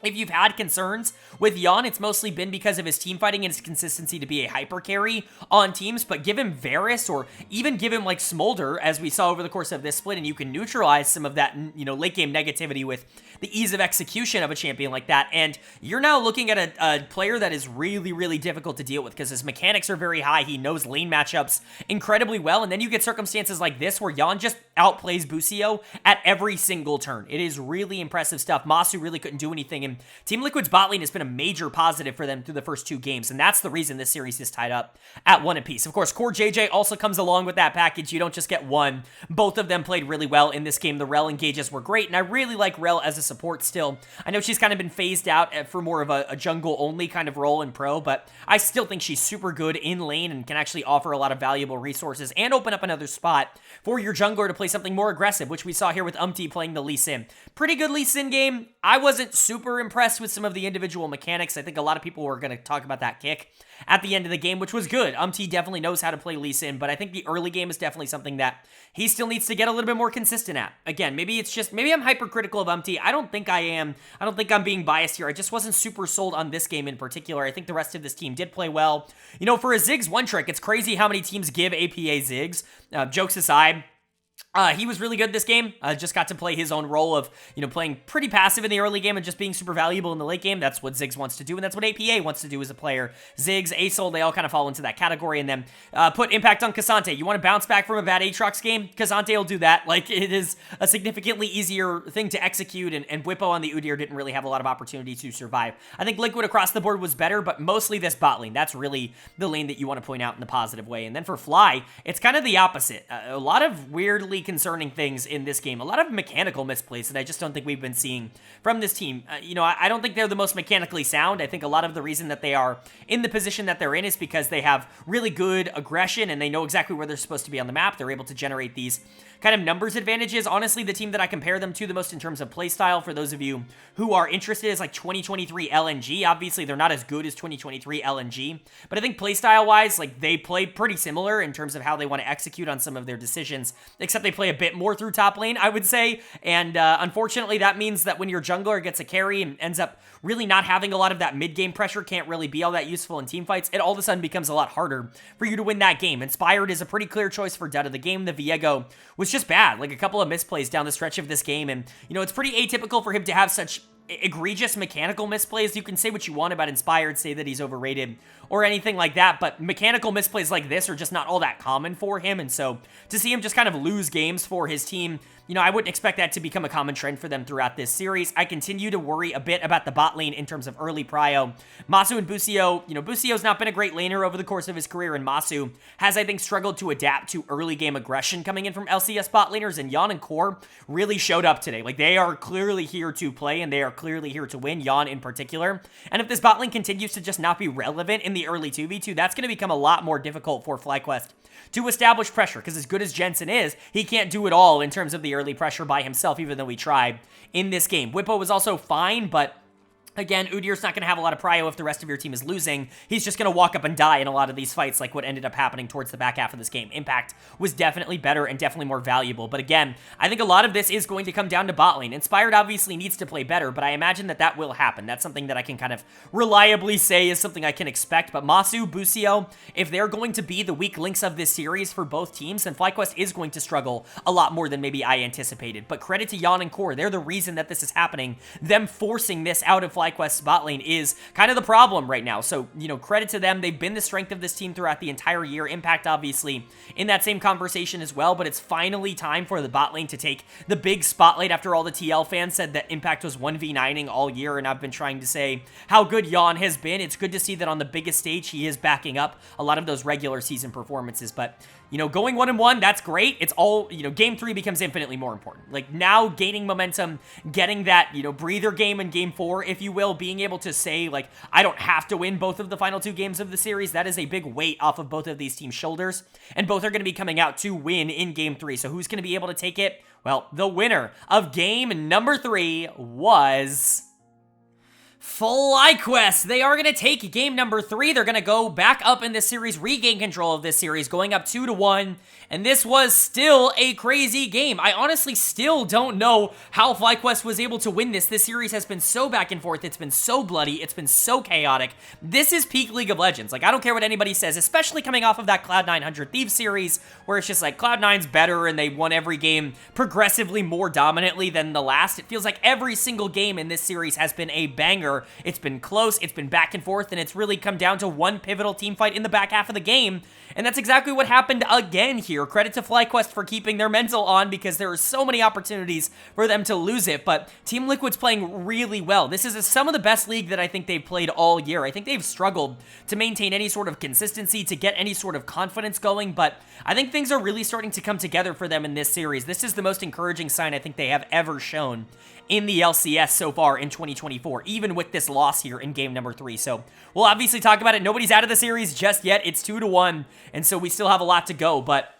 If you've had concerns with Yon, it's mostly been because of his team fighting and his consistency to be a hyper carry on teams, but give him Varus, or even give him like Smolder, as we saw over the course of this split, and you can neutralize some of that, late game negativity with the ease of execution of a champion like that. And you're now looking at a player that is really, really difficult to deal with because his mechanics are very high. He knows lane matchups incredibly well, and then you get circumstances like this where Yon just outplays Busio at every single turn. It is really impressive stuff. Masu really couldn't do anything, and Team Liquid's bot lane has been a major positive for them through the first two games, and that's the reason this series is tied up at 1 apiece. Of course, Core JJ also comes along with that package. You don't just get one. Both of them played really well in this game. The Rel engages were great, and I really like Rel as a support still. I know she's kind of been phased out for more of a jungle-only kind of role in pro, but I still think she's super good in lane and can actually offer a lot of valuable resources and open up another spot for your jungler to play something more aggressive, which we saw here with Umti playing the Lee Sin. Pretty good Lee Sin game. I wasn't super impressed with some of the individual mechanics. I think a lot of people were going to talk about that kick at the end of the game, which was good. Umti definitely knows how to play Lee Sin, but I think the early game is definitely something that he still needs to get a little bit more consistent at. Again, maybe I'm hypercritical of Umti. I don't think I am. I don't think I'm being biased here. I just wasn't super sold on this game in particular. I think the rest of this team did play well. For a Ziggs one trick, it's crazy how many teams give APA Ziggs. Jokes aside, He was really good this game. Just got to play his own role of, playing pretty passive in the early game and just being super valuable in the late game. That's what Ziggs wants to do, and that's what APA wants to do as a player. Ziggs, Asol, they all kind of fall into that category, and then put impact on K'Sante. You want to bounce back from a bad Aatrox game? K'Sante will do that. Like, it is a significantly easier thing to execute, and Whippo on the Udyr didn't really have a lot of opportunity to survive. I think Liquid across the board was better, but mostly this bot lane. That's really the lane that you want to point out in the positive way. And then for Fly, it's kind of the opposite. A lot of weirdly concerning things in this game. A lot of mechanical misplays that I just don't think we've been seeing from this team. I don't think they're the most mechanically sound. I think a lot of the reason that they are in the position that they're in is because they have really good aggression and they know exactly where they're supposed to be on the map. They're able to generate these kind of numbers advantages. Honestly, the team that I compare them to the most in terms of playstyle, for those of you who are interested, is like 2023 LNG. Obviously, they're not as good as 2023 LNG, but I think playstyle-wise, like, they play pretty similar in terms of how they want to execute on some of their decisions, except they play a bit more through top lane, I would say, and unfortunately, that means that when your jungler gets a carry and ends up really not having a lot of that mid-game pressure, can't really be all that useful in teamfights, it all of a sudden becomes a lot harder for you to win that game. Inspired is a pretty clear choice for dead of the game. The Viego was just bad, like a couple of misplays down the stretch of this game, and it's pretty atypical for him to have such egregious mechanical misplays. You can say what you want about Inspired, say that he's overrated or anything like that, but mechanical misplays like this are just not all that common for him, and so to see him just kind of lose games for his team, I wouldn't expect that to become a common trend for them throughout this series. I continue to worry a bit about the bot lane in terms of early prio. Masu and Busio, Busio's not been a great laner over the course of his career, and Masu has, I think, struggled to adapt to early game aggression coming in from LCS bot laners, and Yeon and Core really showed up today. Like, they are clearly here to play, and they are clearly here to win, Yeon in particular. And if this bot lane continues to just not be relevant in the early 2v2, that's going to become a lot more difficult for FlyQuest to establish pressure, because as good as Jensen is, he can't do it all in terms of the early pressure by himself, even though he tried in this game. Whippo was also fine, but again, Udyr's not going to have a lot of prio if the rest of your team is losing. He's just going to walk up and die in a lot of these fights, like what ended up happening towards the back half of this game. Impact was definitely better and definitely more valuable. But again, I think a lot of this is going to come down to bot lane. Inspired obviously needs to play better, but I imagine that that will happen. That's something that I can kind of reliably say is something I can expect. But Masu, Busio, if they're going to be the weak links of this series for both teams, then FlyQuest is going to struggle a lot more than maybe I anticipated. But credit to Yeon and Core. They're the reason that this is happening. Them forcing this out of FlyQuest's bot lane is kind of the problem right now. So, credit to them. They've been the strength of this team throughout the entire year. Impact, obviously, in that same conversation as well, but it's finally time for the bot lane to take the big spotlight after all the TL fans said that Impact was 1v9ing all year, and I've been trying to say how good Yeon has been. It's good to see that on the biggest stage, he is backing up a lot of those regular season performances, but going 1-1, that's great. It's all, game 3 becomes infinitely more important. Like, now gaining momentum, getting that, breather game in game 4, if you will, being able to say, like, I don't have to win both of the final 2 games of the series, that is a big weight off of both of these teams' shoulders, and both are going to be coming out to win in game 3. So who's going to be able to take it? Well, the winner of game number 3 was FlyQuest. They are going to take game number 3. They're going to go back up in this series, regain control of this series, going up 2-1. And this was still a crazy game. I honestly still don't know how FlyQuest was able to win this. This series has been so back and forth. It's been so bloody. It's been so chaotic. This is peak League of Legends. Like, I don't care what anybody says, especially coming off of that Cloud9 Thieves series, where it's just like Cloud9's better and they won every game progressively more dominantly than the last. It feels like every single game in this series has been a banger. It's been close, it's been back and forth, and it's really come down to one pivotal team fight in the back half of the game, and that's exactly what happened again here. Credit to FlyQuest for keeping their mental on, because there are so many opportunities for them to lose it, but Team Liquid's playing really well. This is some of the best League that I think they've played all year. I think they've struggled to maintain any sort of consistency, to get any sort of confidence going, but I think things are really starting to come together for them in this series. This is the most encouraging sign I think they have ever shown in the LCS so far in 2024, even with this loss here in game number 3. So we'll obviously talk about it. Nobody's out of the series just yet. It's 2-1, and so we still have a lot to go, but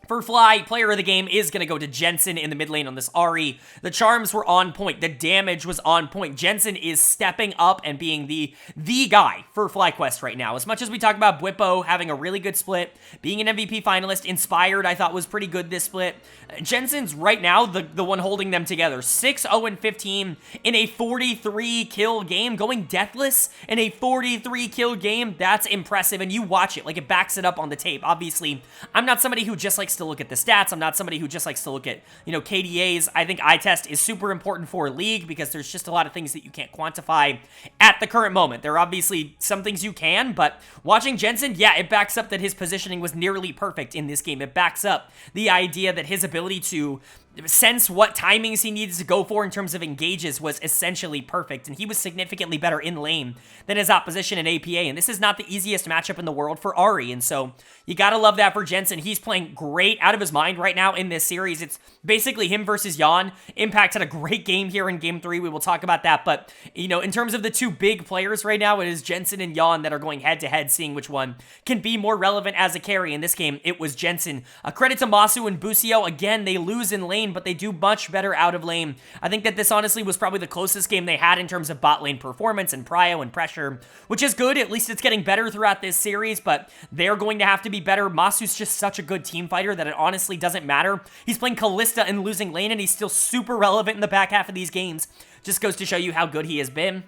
for Fly, player of the game is going to go to Jensen in the mid lane on this Ahri. The charms were on point. The damage was on point. Jensen is stepping up and being the guy for FlyQuest right now. As much as we talk about Bwipo having a really good split, being an MVP finalist, Inspired I thought was pretty good this split, Jensen's right now the one holding them together. 6-0-15 in a 43-kill game. Going deathless in a 43-kill game, that's impressive, and you watch it. Like, it backs it up on the tape. Obviously, I'm not somebody who just likes to look at the stats. I'm not somebody who just likes to look at, KDAs. I think eye test is super important for League because there's just a lot of things that you can't quantify at the current moment. There are obviously some things you can, but watching Jensen, yeah, it backs up that his positioning was nearly perfect in this game. It backs up the idea that his ability to sense what timings he needs to go for in terms of engages was essentially perfect, and he was significantly better in lane than his opposition in APA, and this is not the easiest matchup in the world for Ari, and so you gotta love that for Jensen. He's playing great out of his mind right now in this series. It's basically him versus Jan. Impact had a great game here in Game 3. We will talk about that, but, in terms of the two big players right now, it is Jensen and Jan that are going head-to-head, seeing which one can be more relevant as a carry. In this game, it was Jensen. A credit to Masu and Busio. Again, they lose in lane, but they do much better out of lane. I think that this honestly was probably the closest game they had in terms of bot lane performance and prio and pressure, which is good. At least it's getting better throughout this series, but they're going to have to be better. Masu's just such a good team fighter that it honestly doesn't matter. He's playing Kalista and losing lane, and he's still super relevant in the back half of these games. Just goes to show you how good he has been.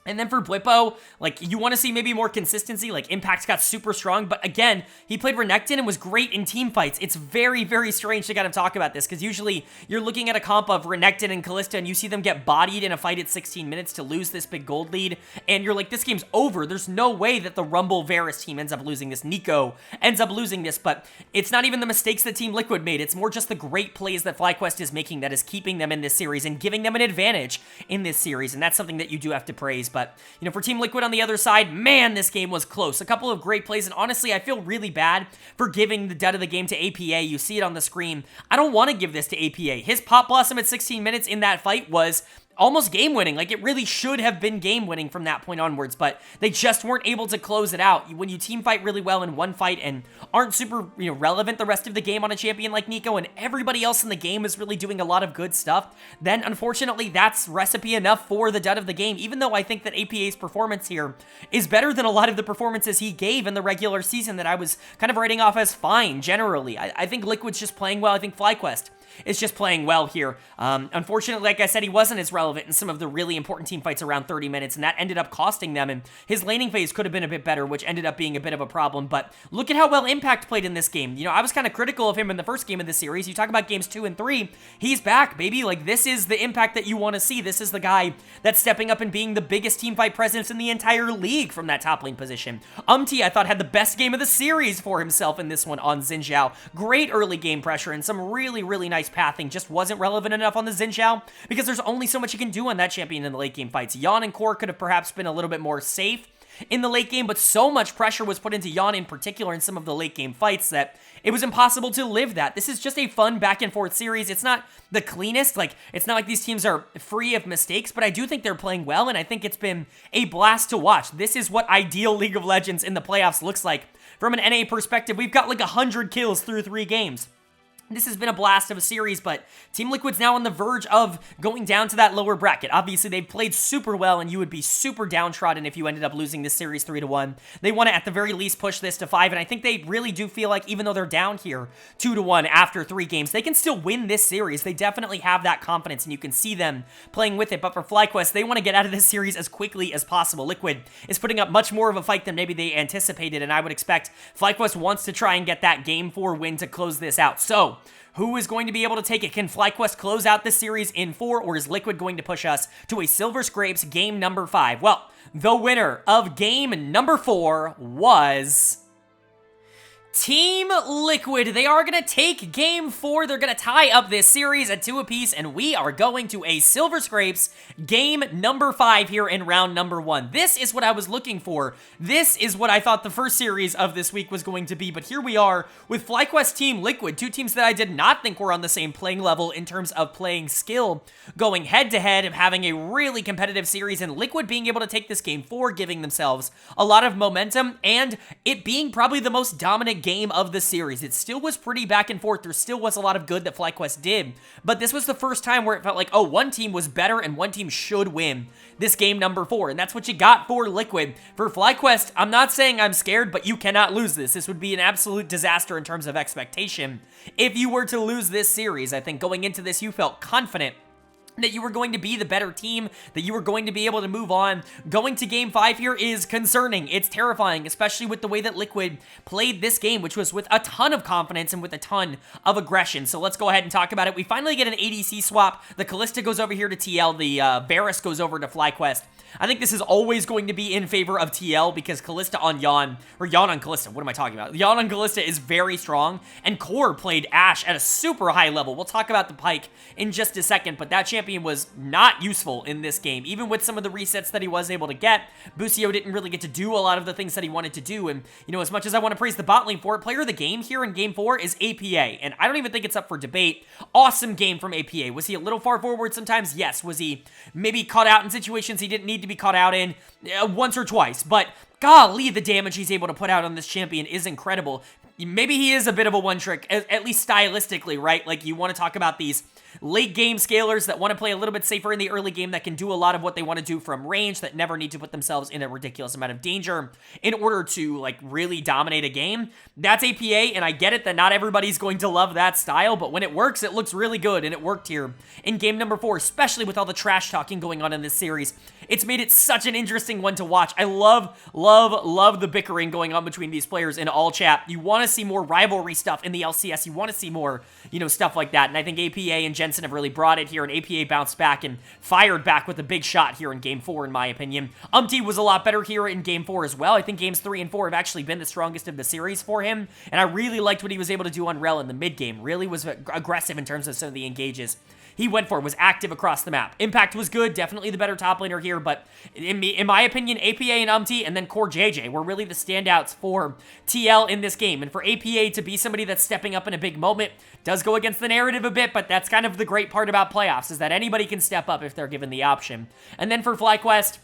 And then for Blippo, you want to see maybe more consistency. Impact's got super strong, but again, he played Renekton and was great in team fights. It's very, very strange to kind of talk about this, because usually you're looking at a comp of Renekton and Kalista, and you see them get bodied in a fight at 16 minutes to lose this big gold lead, and you're like, this game's over. There's no way that the Rumble Varus team ends up losing this. Nico ends up losing this, but it's not even the mistakes that Team Liquid made. It's more just the great plays that FlyQuest is making that is keeping them in this series and giving them an advantage in this series, and that's something that you do have to praise. But, for Team Liquid on the other side, man, this game was close. A couple of great plays, and honestly, I feel really bad for giving the dud of the game to APA. You see it on the screen. I don't want to give this to APA. His Pop Blossom at 16 minutes in that fight was almost game-winning. It really should have been game-winning from that point onwards, but they just weren't able to close it out. When you team fight really well in one fight and aren't super, relevant the rest of the game on a champion like Nico, and everybody else in the game is really doing a lot of good stuff, then unfortunately that's recipe enough for the dud of the game, even though I think that APA's performance here is better than a lot of the performances he gave in the regular season that I was kind of writing off as fine, generally. I think Liquid's just playing well. I think FlyQuest is just playing well here. Unfortunately, like I said, he wasn't as relevant in some of the really important team fights around 30 minutes, and that ended up costing them, and his laning phase could have been a bit better, which ended up being a bit of a problem, but look at how well Impact played in this game. I was kind of critical of him in the first game of the series. You talk about games 2 and 3, he's back, baby. This is the Impact that you want to see. This is the guy that's stepping up and being the biggest team fight presence in the entire league from that top lane position. I thought, had the best game of the series for himself in this one on Xin Zhao. Great early game pressure and some really, really nice pathing. Just wasn't relevant enough on the Xin Zhao because there's only so much you can do on that champion in the late game fights. Yan and Core could have perhaps been a little bit more safe in the late game, but so much pressure was put into Yan in particular in some of the late game fights that it was impossible to live that. This is just a fun back and forth series. It's not the cleanest, it's not like these teams are free of mistakes, but I do think they're playing well, and I think it's been a blast to watch. This is what ideal League of Legends in the playoffs looks like. From an NA perspective, we've got 100 kills through 3 games. This has been a blast of a series, but Team Liquid's now on the verge of going down to that lower bracket. Obviously, they've played super well, and you would be super downtrodden if you ended up losing this series 3-1. They want to, at the very least, push this to 5, and I think they really do feel like, even though they're down here 2-1 after 3 games, they can still win this series. They definitely have that confidence, and you can see them playing with it, but for FlyQuest, they want to get out of this series as quickly as possible. Liquid is putting up much more of a fight than maybe they anticipated, and I would expect FlyQuest wants to try and get that Game 4 win to close this out. So, who is going to be able to take it? Can FlyQuest close out this series in 4, or is Liquid going to push us to a Silver Scrapes game number 5? Well, the winner of game number 4 was Team Liquid. They are going to take game 4. They're going to tie up this series at 2 apiece, and we are going to a Silver Scrapes game number 5 here in round number 1. This is what I was looking for. This is what I thought the first series of this week was going to be, but here we are with FlyQuest Team Liquid, 2 teams that I did not think were on the same playing level in terms of playing skill, going head-to-head and having a really competitive series, and Liquid being able to take this game 4, giving themselves a lot of momentum, and it being probably the most dominant game of the series. It still was pretty back and forth. There still was a lot of good that FlyQuest did, but this was the first time where it felt like, oh, one team was better and one team should win this game number 4, and that's what you got for Liquid. For FlyQuest, I'm not saying I'm scared, but you cannot lose this. This would be an absolute disaster in terms of expectation if you were to lose this series. I think going into this, you felt confident that you were going to be the better team, that you were going to be able to move on. Going to game 5 here is concerning. It's terrifying, especially with the way that Liquid played this game, which was with a ton of confidence and with a ton of aggression. So let's go ahead and talk about it. We finally get an ADC swap. The Kalista goes over here to TL. The Varus goes over to FlyQuest. I think this is always going to be in favor of TL because Kalista on Yon, or Yon on Kalista, what am I talking about? Yon on Kalista is very strong, and Core played Ashe at a super high level. We'll talk about the Pyke in just a second, but that champion was not useful in this game. Even with some of the resets that he was able to get, Busio didn't really get to do a lot of the things that he wanted to do, and, you know, as much as I want to praise the bot lane for it, player of the game here in Game 4 is APA, and I don't even think it's up for debate. Awesome game from APA. Was he a little far forward sometimes? Yes. Was he maybe caught out in situations he didn't need to be caught out in once or twice? But golly, the damage he's able to put out on this champion is incredible. Maybe he is a bit of a one-trick, at least stylistically, right? Like, you want to talk about these late-game scalers that want to play a little bit safer in the early game, that can do a lot of what they want to do from range, that never need to put themselves in a ridiculous amount of danger in order to, like, really dominate a game. That's APA, and I get it that not everybody's going to love that style, but when it works, it looks really good, and it worked here in game number 4, especially with all the trash talking going on in this series. It's made it such an interesting one to watch. I love the bickering going on between these players in all chat. You want to see more rivalry stuff in the LCS. You want to see more, you know, stuff like that. And I think APA and Jensen have really brought it here, and APA bounced back and fired back with a big shot here in Game 4, in my opinion. was a lot better here in Game 4 as well. I think Games 3 and 4 have actually been the strongest of the series for him, and I really liked what he was able to do on Rel in the mid-game. Really was aggressive in terms of some of the engages he went for, was active across the map. Impact was good, definitely the better top laner here, but in my opinion, APA and and then Core JJ were really the standouts for TL in this game. And for APA to be somebody that's stepping up in a big moment does go against the narrative a bit, but that's kind of the great part about playoffs, is that anybody can step up if they're given the option. And then for FlyQuest,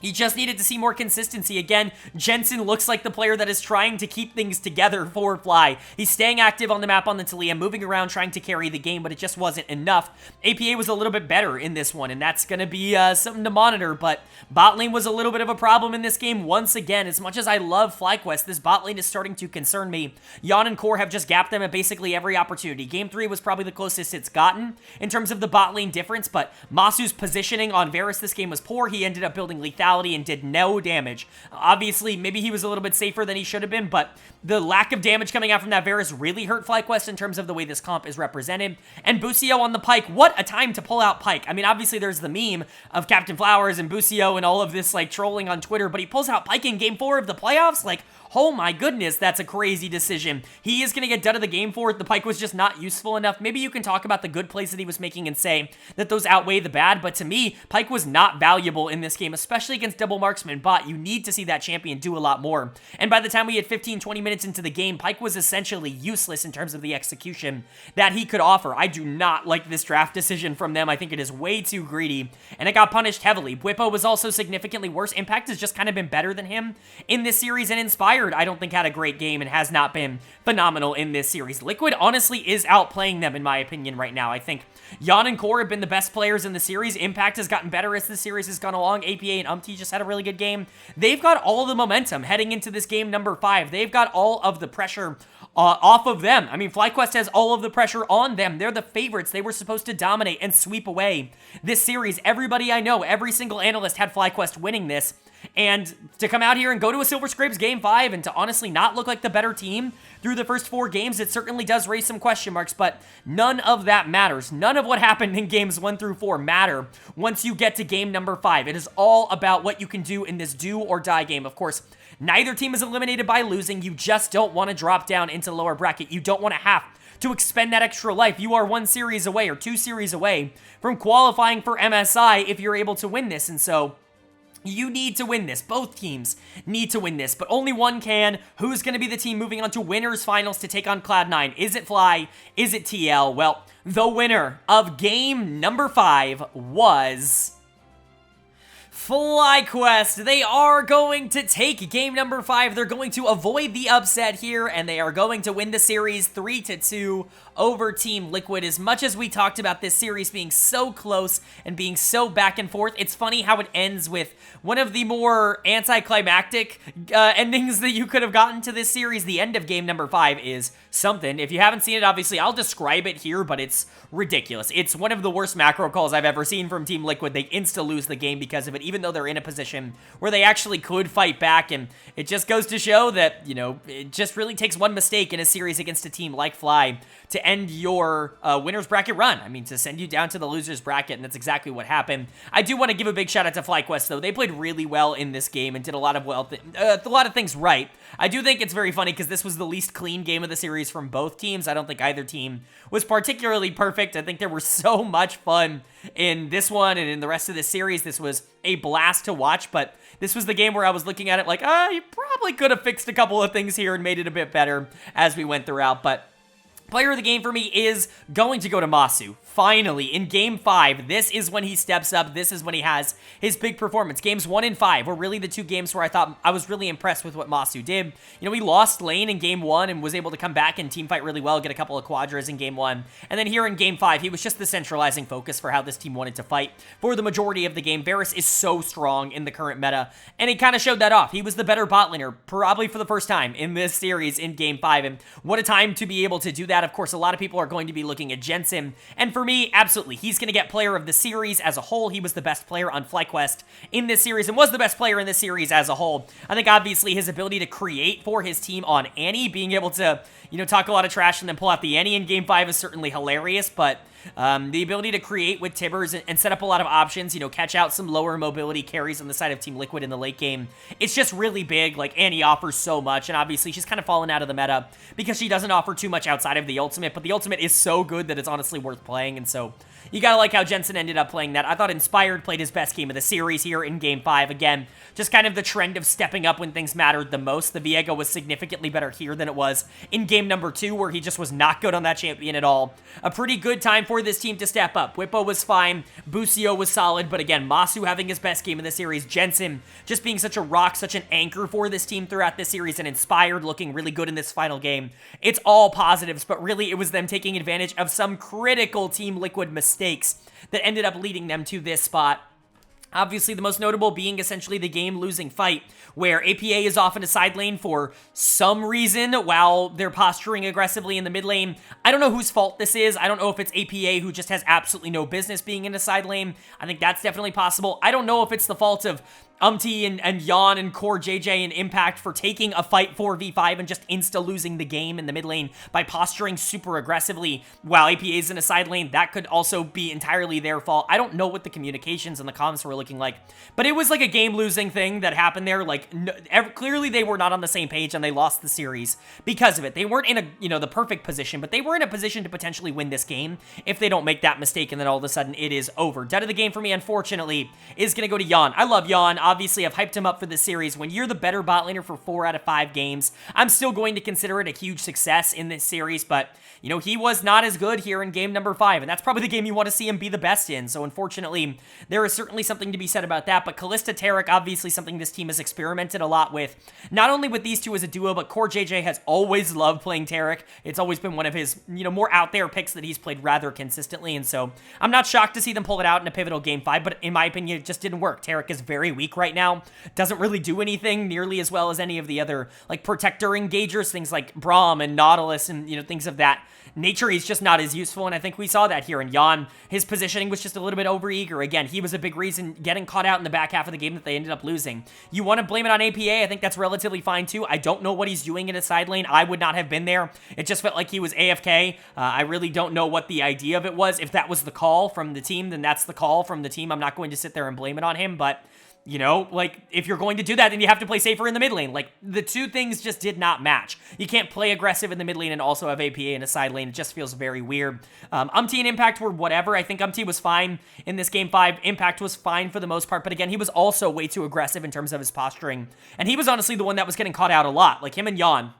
he just needed to see more consistency. Again, Jensen looks like the player that is trying to keep things together for Fly. He's staying active on the map on the Talia, moving around, trying to carry the game, but it just wasn't enough. APA was a little bit better in this one, and that's going to be something to monitor, but bot lane was a little bit of a problem in this game once again. As much as I love FlyQuest, this bot lane is starting to concern me. Yon and Core have just gapped them at basically every opportunity. Game 3 was probably the closest it's gotten in terms of the bot lane difference, but Masu's positioning on Varus this game was poor. He ended up building lethality and did no damage. Obviously, maybe he was a little bit safer than he should have been, but the lack of damage coming out from that Varus really hurt FlyQuest in terms of the way this comp is represented. And Busio on the Pyke, what a time to pull out Pyke. I mean, obviously there's the meme of Captain Flowers and Busio and all of this like trolling on Twitter, but he pulls out Pyke in Game 4 of the playoffs. Like, oh my goodness, that's a crazy decision. He is going to get done of the game for it. The Pyke was just not useful enough. Maybe you can talk about the good plays that he was making and say that those outweigh the bad, but to me, Pyke was not valuable in this game, especially against double marksman bot. You need to see that champion do a lot more. And by the time we had 15-20 minutes into the game, Pyke was essentially useless in terms of the execution that he could offer. I do not like this draft decision from them. I think it is way too greedy, and it got punished heavily. Bwipo was also significantly worse. Impact has just kind of been better than him in this series, and Inspired, I don't think, had a great game and has not been phenomenal in this series. Liquid honestly is outplaying them in my opinion right now. I think Yon and Core have been the best players in the series. Impact has gotten better as the series has gone along. APA and just had a really good game. They've got all the momentum heading into this game number 5. They've got all of the pressure off of them. I mean, FlyQuest has all of the pressure on them. They're the favorites. They were supposed to dominate and sweep away this series. Everybody I know, every single analyst had FlyQuest winning this. And to come out here and go to a Silver Scrapes Game 5 and to honestly not look like the better team through the first 4 games, it certainly does raise some question marks, but none of that matters. None of what happened in games 1 through 4 matter once you get to game number 5. It is all about what you can do in this do or die game. Of course, neither team is eliminated by losing. You just don't want to drop down into the lower bracket. You don't want to have to expend that extra life. You are 1 series away or 2 series away from qualifying for MSI if you're able to win this, and so you need to win this. Both teams need to win this, but only one can. Who's going to be the team moving on to winners finals to take on Cloud9? Is it Fly? Is it TL? Well, the winner of game number 5 was FlyQuest, they are going to take game number 5. They're going to avoid the upset here, and they are going to win the series 3-2 over Team Liquid. As much as we talked about this series being so close and being so back and forth, it's funny how it ends with one of the more anticlimactic endings that you could have gotten to this series. The end of game number 5 is something. If you haven't seen it, obviously, I'll describe it here, but it's ridiculous. It's one of the worst macro calls I've ever seen from Team Liquid. They insta-lose the game because of it, even though they're in a position where they actually could fight back, and it just goes to show that, you know, it just really takes one mistake in a series against a team like Fly to end your winner's bracket run. I mean, to send you down to the loser's bracket, and that's exactly what happened. I do want to give a big shout out to FlyQuest, though. They played really well in this game and did a lot of things right. I do think it's very funny because this was the least clean game of the series from both teams. I don't think either team was particularly perfect. I think there was so much fun in this one and in the rest of this series. This was a blast to watch, but this was the game where I was looking at it like, you probably could have fixed a couple of things here and made it a bit better as we went throughout, but player of the game for me is going to go to Masu. Finally, in Game 5, this is when he steps up. This is when he has his big performance. Games 1 and 5 were really the two games where I thought I was really impressed with what Masu did. You know, he lost lane in Game 1 and was able to come back and teamfight really well, get a couple of quadras in Game 1. And then here in Game 5, he was just the centralizing focus for how this team wanted to fight for the majority of the game. Varus is so strong in the current meta, and he kind of showed that off. He was the better bot laner, probably for the first time in this series in Game 5, and what a time to be able to do that. Of course, a lot of people are going to be looking at Jensen, and for me, absolutely, he's going to get player of the series as a whole. He was the best player on FlyQuest in this series and was the best player in this series as a whole. I think, obviously, his ability to create for his team on Annie, being able to, you know, talk a lot of trash and then pull out the Annie in Game 5 is certainly hilarious, but the ability to create with Tibbers and set up a lot of options, you know, catch out some lower mobility carries on the side of Team Liquid in the late game, it's just really big. Like, Annie offers so much, and obviously she's kind of fallen out of the meta because she doesn't offer too much outside of the ultimate, but the ultimate is so good that it's honestly worth playing, and so you gotta like how Jensen ended up playing that. I thought Inspired played his best game of the series here in Game 5. Again, just kind of the trend of stepping up when things mattered the most. The Viego was significantly better here than it was in Game number 2, where he just was not good on that champion at all. A pretty good time for this team to step up. Whippo was fine, Busio was solid, but again, Masu having his best game of the series, Jensen just being such a rock, such an anchor for this team throughout this series, and Inspired looking really good in this final game. It's all positives, but really it was them taking advantage of some critical Team Liquid mistakes that ended up leading them to this spot. Obviously, the most notable being essentially the game-losing fight, where APA is off in a side lane for some reason while they're posturing aggressively in the mid lane. I don't know whose fault this is. I don't know if it's APA who just has absolutely no business being in a side lane. I think that's definitely possible. I don't know if it's the fault of and Yon and Core JJ and Impact for taking a fight 4v5 and just insta-losing the game in the mid lane by posturing super aggressively while APA is in a side lane. That could also be entirely their fault. I don't know what the communications and the comms were looking like, but it was like a game-losing thing that happened there. Like, clearly they were not on the same page and they lost the series because of it. They weren't in a, you know, the perfect position, but they were in a position to potentially win this game if they don't make that mistake, and then all of a sudden it is over. Dead of the game for me, unfortunately, is going to go to Yon. I love Yon. Obviously, I've hyped him up for this series. When you're the better bot laner for 4 out of 5 games, I'm still going to consider it a huge success in this series, but, you know, he was not as good here in game number 5, and that's probably the game you want to see him be the best in, so unfortunately, there is certainly something to be said about that, but Kalista Taric, obviously something this team has experimented a lot with, not only with these two as a duo, but Core JJ has always loved playing Taric. It's always been one of his, you know, more out there picks that he's played rather consistently, and so I'm not shocked to see them pull it out in a pivotal game 5, but in my opinion, it just didn't work. Taric is very weak right now, doesn't really do anything nearly as well as any of the other, like, protector engagers, things like Braum and Nautilus and, you know, things of that nature. He's just not as useful, and I think we saw that here in Yon. His positioning was just a little bit overeager. Again, he was a big reason getting caught out in the back half of the game that they ended up losing. You want to blame it on APA? I think that's relatively fine too. I don't know what he's doing in a side lane. I would not have been there. It just felt like he was AFK. I really don't know what the idea of it was. If that was the call from the team, then that's the call from the team. I'm not going to sit there and blame it on him, but you know, like, if you're going to do that, then you have to play safer in the mid lane. Like, the two things just did not match. You can't play aggressive in the mid lane and also have APA in a side lane. It just feels very weird. Umti and Impact were whatever. I think Umti was fine in this game 5. Impact was fine for the most part, but again, he was also way too aggressive in terms of his posturing. And he was honestly the one that was getting caught out a lot. Like, him and Yon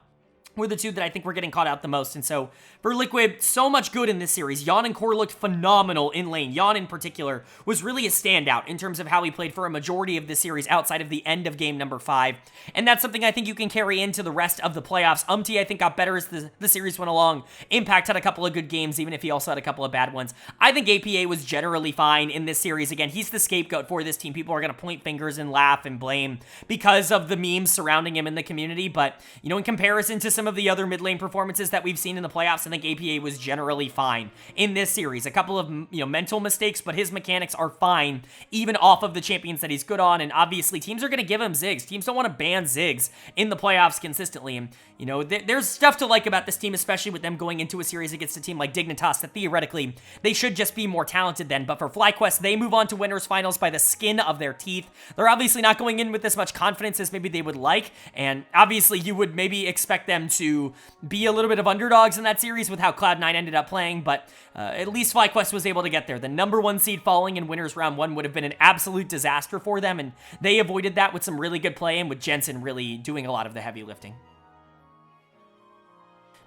were the two that I think were getting caught out the most. And so for Liquid, so much good in this series. Yeon and Core looked phenomenal in lane. Yeon in particular was really a standout in terms of how he played for a majority of the series outside of the end of game number 5. And that's something I think you can carry into the rest of the playoffs. I think got better as the series went along. Impact had a couple of good games, even if he also had a couple of bad ones. I think APA was generally fine in this series. Again, he's the scapegoat for this team. People are going to point fingers and laugh and blame because of the memes surrounding him in the community. But, you know, in comparison to some of the other mid lane performances that we've seen in the playoffs, I think APA was generally fine in this series. A couple of, mental mistakes, but his mechanics are fine, even off of the champions that he's good on. And obviously, teams are going to give him Ziggs. Teams don't want to ban Ziggs in the playoffs consistently. And, there's stuff to like about this team, especially with them going into a series against a team like Dignitas, that theoretically, they should just be more talented than. But for FlyQuest, they move on to winners finals by the skin of their teeth. They're obviously not going in with as much confidence as maybe they would like. And obviously, you would maybe expect them to be a little bit of underdogs in that series with how Cloud9 ended up playing. But at least FlyQuest was able to get there. The number 1 seed falling in winners round 1 would have been an absolute disaster for them. And they avoided that with some really good play and with Jensen really doing a lot of the heavy lifting.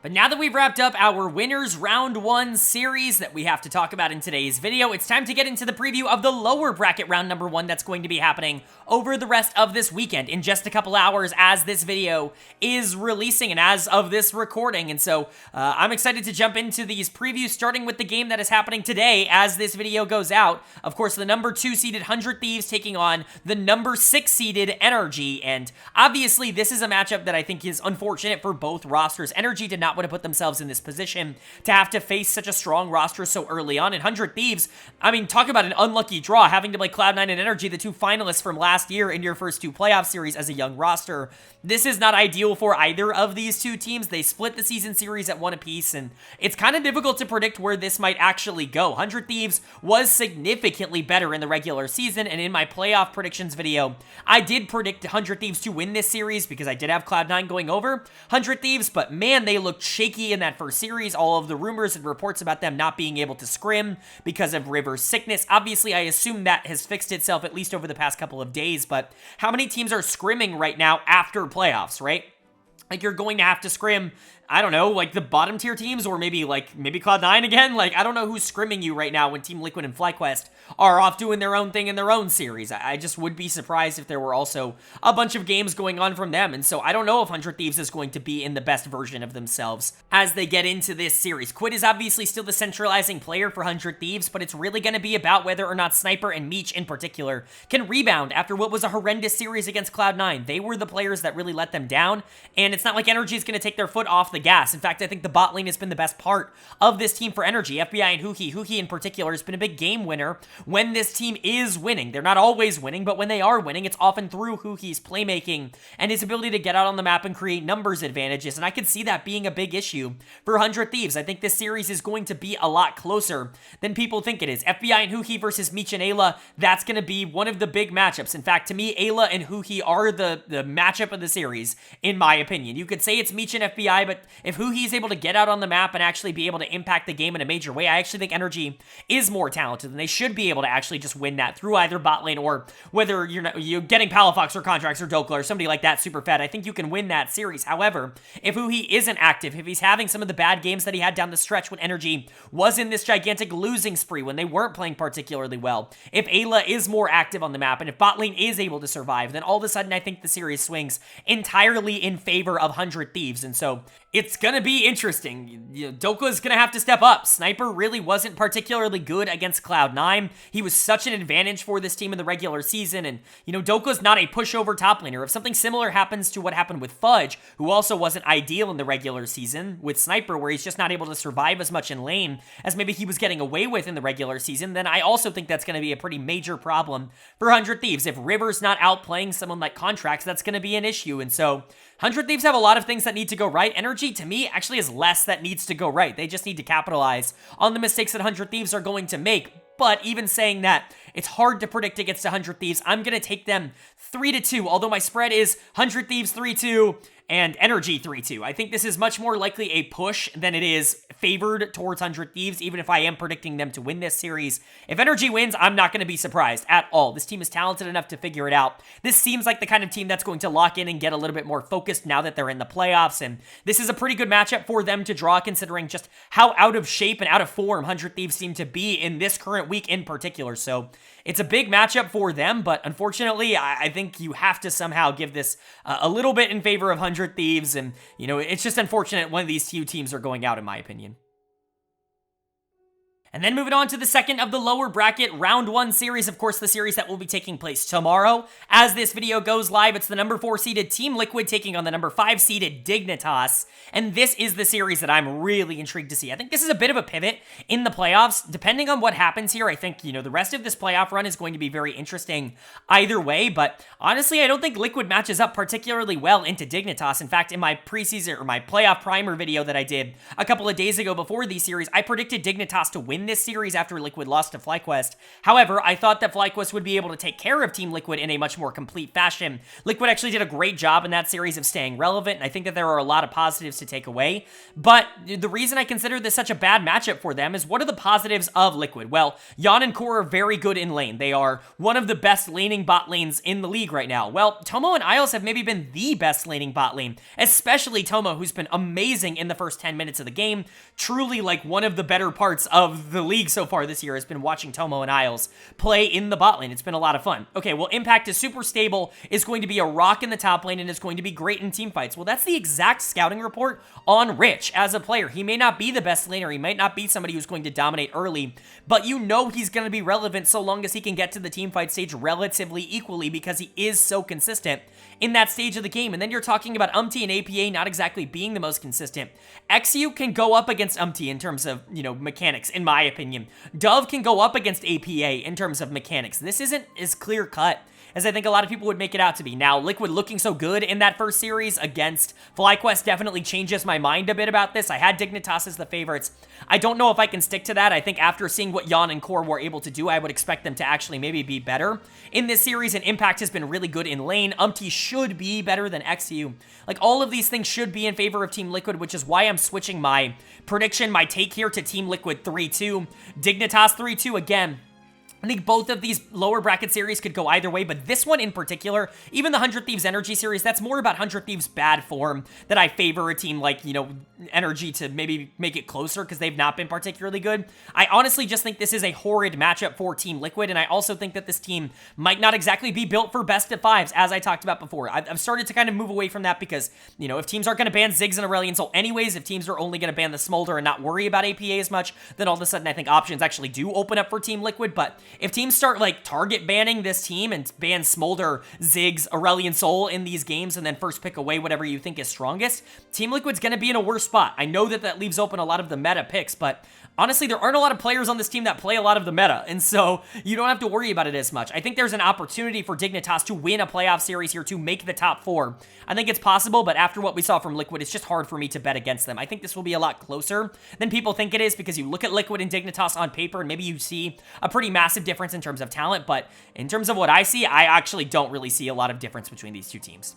But now that we've wrapped up our Winners Round 1 series that we have to talk about in today's video, it's time to get into the preview of the lower bracket round number 1 that's going to be happening over the rest of this weekend in just a couple hours as this video is releasing and as of this recording. And so I'm excited to jump into these previews, starting with the game that is happening today as this video goes out. Of course, the number 2 seeded 100 Thieves taking on the number 6 seeded Energy. And obviously, this is a matchup that I think is unfortunate for both rosters. Energy did not want to put themselves in this position to have to face such a strong roster so early on. And 100 Thieves, I mean, talk about an unlucky draw, having to play Cloud9 and Energy, the 2 finalists from last year in your first 2 playoff series as a young roster. This is not ideal for either of these 2 teams. They split the season series at 1 apiece, and it's kind of difficult to predict where this might actually go. 100 Thieves was significantly better in the regular season, and in my playoff predictions video, I did predict 100 Thieves to win this series because I did have Cloud9 going over 100 Thieves, but man, they looked shaky in that first series. All of the rumors and reports about them not being able to scrim because of River's sickness. Obviously, I assume that has fixed itself at least over the past couple of days, but how many teams are scrimming right now after playoffs, right? Like, you're going to have to scrim, I don't know, like the bottom tier teams, or maybe Cloud9 again. Like, I don't know who's scrimming you right now when Team Liquid and FlyQuest are off doing their own thing in their own series. I just would be surprised if there were also a bunch of games going on from them. And so I don't know if 100 Thieves is going to be in the best version of themselves as they get into this series. Quid is obviously still the centralizing player for 100 Thieves, but it's really going to be about whether or not Sniper and Meech in particular can rebound after what was a horrendous series against Cloud9. They were the players that really let them down, and it's not like Energy is going to take their foot off the gas. In fact, I think the bot lane has been the best part of this team for Energy. FBI and Huhi. Huhi in particular has been a big game winner when this team is winning. They're not always winning, but when they are winning, it's often through Huhi's playmaking and his ability to get out on the map and create numbers advantages, and I could see that being a big issue for 100 Thieves. I think this series is going to be a lot closer than people think it is. FBI and Huhi versus Meech and Ayla, that's going to be one of the big matchups. In fact, to me, Ayla and Huhi are the matchup of the series, in my opinion. You could say it's Meech and FBI, but if Huhi is able to get out on the map and actually be able to impact the game in a major way, I actually think Energy is more talented, and they should be able to actually just win that through either bot lane or whether you're getting Palafox or Contracts or Dokla or somebody like that super fed. I think you can win that series. However, if Huhi isn't active, if he's having some of the bad games that he had down the stretch when Energy was in this gigantic losing spree, when they weren't playing particularly well, if Ayla is more active on the map, and if bot lane is able to survive, then all of a sudden I think the series swings entirely in favor of 100 Thieves. And so it's going to be interesting. Dokla's going to have to step up. Sniper really wasn't particularly good against Cloud9. He was such an advantage for this team in the regular season, and, Dokla's not a pushover top laner. If something similar happens to what happened with Fudge, who also wasn't ideal in the regular season, with Sniper, where he's just not able to survive as much in lane as maybe he was getting away with in the regular season, then I also think that's going to be a pretty major problem for 100 Thieves. If River's not outplaying someone like Contracts, that's going to be an issue, and so 100 Thieves have a lot of things that need to go right. Energy, to me, actually has less that needs to go right. They just need to capitalize on the mistakes that 100 Thieves are going to make. But even saying that, it's hard to predict against 100 Thieves. I'm going to take them 3-2, although my spread is 100 Thieves 3-2, and Energy 3-2. I think this is much more likely a push than it is favored towards 100 Thieves, even if I am predicting them to win this series. If Energy wins, I'm not going to be surprised at all. This team is talented enough to figure it out. This seems like the kind of team that's going to lock in and get a little bit more focused now that they're in the playoffs, and this is a pretty good matchup for them to draw, considering just how out of shape and out of form 100 Thieves seem to be in this current week in particular. So it's a big matchup for them, but unfortunately, I think you have to somehow give this a little bit in favor of 100 Thieves, and, you know, it's just unfortunate one of these two teams are going out, in my opinion. And then moving on to the second of the lower bracket round 1 series, of course, the series that will be taking place tomorrow. As this video goes live, it's the number 4 seeded Team Liquid taking on the number 5 seeded Dignitas. And this is the series that I'm really intrigued to see. I think this is a bit of a pivot in the playoffs. Depending on what happens here, I think, you know, the rest of this playoff run is going to be very interesting either way. But honestly, I don't think Liquid matches up particularly well into Dignitas. In fact, in my preseason or my playoff primer video that I did a couple of days ago before these series, I predicted Dignitas to win this series after Liquid lost to FlyQuest. However, I thought that FlyQuest would be able to take care of Team Liquid in a much more complete fashion. Liquid actually did a great job in that series of staying relevant, and I think that there are a lot of positives to take away. But the reason I consider this such a bad matchup for them is, what are the positives of Liquid? Well, Yan and Core are very good in lane. They are one of the best laning bot lanes in the league right now. Well, Tomo and Isles have maybe been the best laning bot lane, especially Tomo, who's been amazing in the first 10 minutes of the game. Truly, like, one of the better parts of the league so far this year has been watching Tomo and Isles play in the bot lane. It's been a lot of fun. Okay, well, Impact is super stable, is going to be a rock in the top lane, and is going to be great in team fights. Well, that's the exact scouting report on Rich as a player. He may not be the best laner, he might not be somebody who's going to dominate early, but you know he's going to be relevant so long as he can get to the team fight stage relatively equally, because he is so consistent in that stage of the game. And then you're talking about Umti and APA not exactly being the most consistent. XU can go up against Umti in terms of, you know, mechanics, in my opinion. Dove can go up against APA in terms of mechanics. This isn't as clear-cut as I think a lot of people would make it out to be. Now, Liquid looking so good in that first series against FlyQuest definitely changes my mind a bit about this. I had Dignitas as the favorites. I don't know if I can stick to that. I think after seeing what Yan and Core were able to do, I would expect them to actually maybe be better in this series, and Impact has been really good in lane. Umti should be better than XU. Like, all of these things should be in favor of Team Liquid, which is why I'm switching my prediction, my take here, to Team Liquid 3-2. Dignitas 3-2 again. I think both of these lower bracket series could go either way, but this one in particular, even the 100 Thieves Energy series, that's more about 100 Thieves' bad form that I favor a team like, you know, Energy to maybe make it closer, because they've not been particularly good. I honestly just think this is a horrid matchup for Team Liquid, and I also think that this team might not exactly be built for best of fives, as I talked about before. I've started to kind of move away from that because, you know, if teams aren't going to ban Ziggs and Aurelion Sol anyways, if teams are only going to ban the Smolder and not worry about APA as much, then all of a sudden I think options actually do open up for Team Liquid. But if teams start, like, target banning this team and ban Smolder, Ziggs, Aurelion Sol in these games, and then first pick away whatever you think is strongest, Team Liquid's going to be in a worse spot. I know that that leaves open a lot of the meta picks, but honestly, there aren't a lot of players on this team that play a lot of the meta, and so you don't have to worry about it as much. I think there's an opportunity for Dignitas to win a playoff series here, to make the top 4. I think it's possible, but after what we saw from Liquid, it's just hard for me to bet against them. I think this will be a lot closer than people think it is, because you look at Liquid and Dignitas on paper, and maybe you see a pretty massive difference in terms of talent, but in terms of what I see, I actually don't really see a lot of difference between these two teams.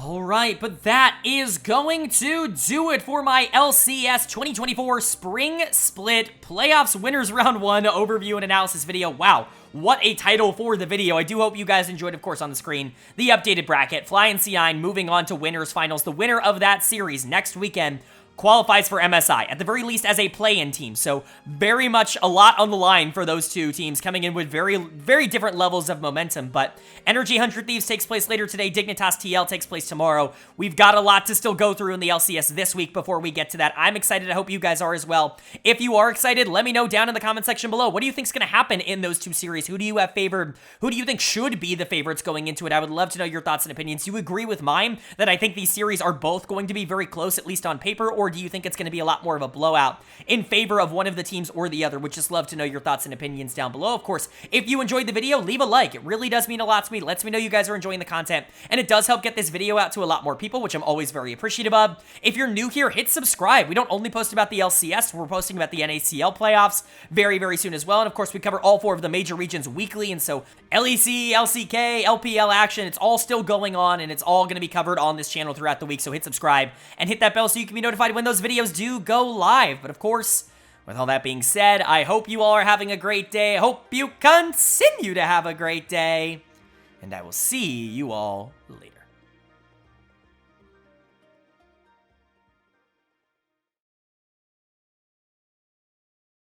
Alright, but that is going to do it for my LCS 2024 Spring Split Playoffs Winners Round 1 overview and analysis video. Wow, what a title for the video. I do hope you guys enjoyed, of course, on the screen, the updated bracket. Fly and C9 moving on to Winners Finals. The winner of that series next weekend qualifies for MSI, at the very least as a play-in team. So very much a lot on the line for those two teams, coming in with very different levels of momentum. But Energy 100 Thieves takes place later today. Dignitas TL takes place tomorrow. We've got a lot to still go through in the LCS this week before we get to that. I'm excited. I hope you guys are as well. If you are excited, let me know down in the comment section below. What do you think is going to happen in those two series? Who do you have favored? Who do you think should be the favorites going into it? I would love to know your thoughts and opinions. Do you agree with mine that I think these series are both going to be very close, at least on paper, or or do you think it's going to be a lot more of a blowout in favor of one of the teams or the other? Would just love to know your thoughts and opinions down below. Of course, if you enjoyed the video, leave a like. It really does mean a lot to me. It lets me know you guys are enjoying the content, and it does help get this video out to a lot more people, which I'm always very appreciative of. If you're new here, hit subscribe. We don't only post about the LCS, we're posting about the NACL playoffs very, very soon as well. And of course, we cover all 4 of the major regions weekly, and so LEC, LCK, LPL action, it's all still going on, and it's all going to be covered on this channel throughout the week. So hit subscribe and hit that bell so you can be notified when those videos do go live. But of course, with all that being said, I hope you all are having a great day. I hope you continue to have a great day, and I will see you all later.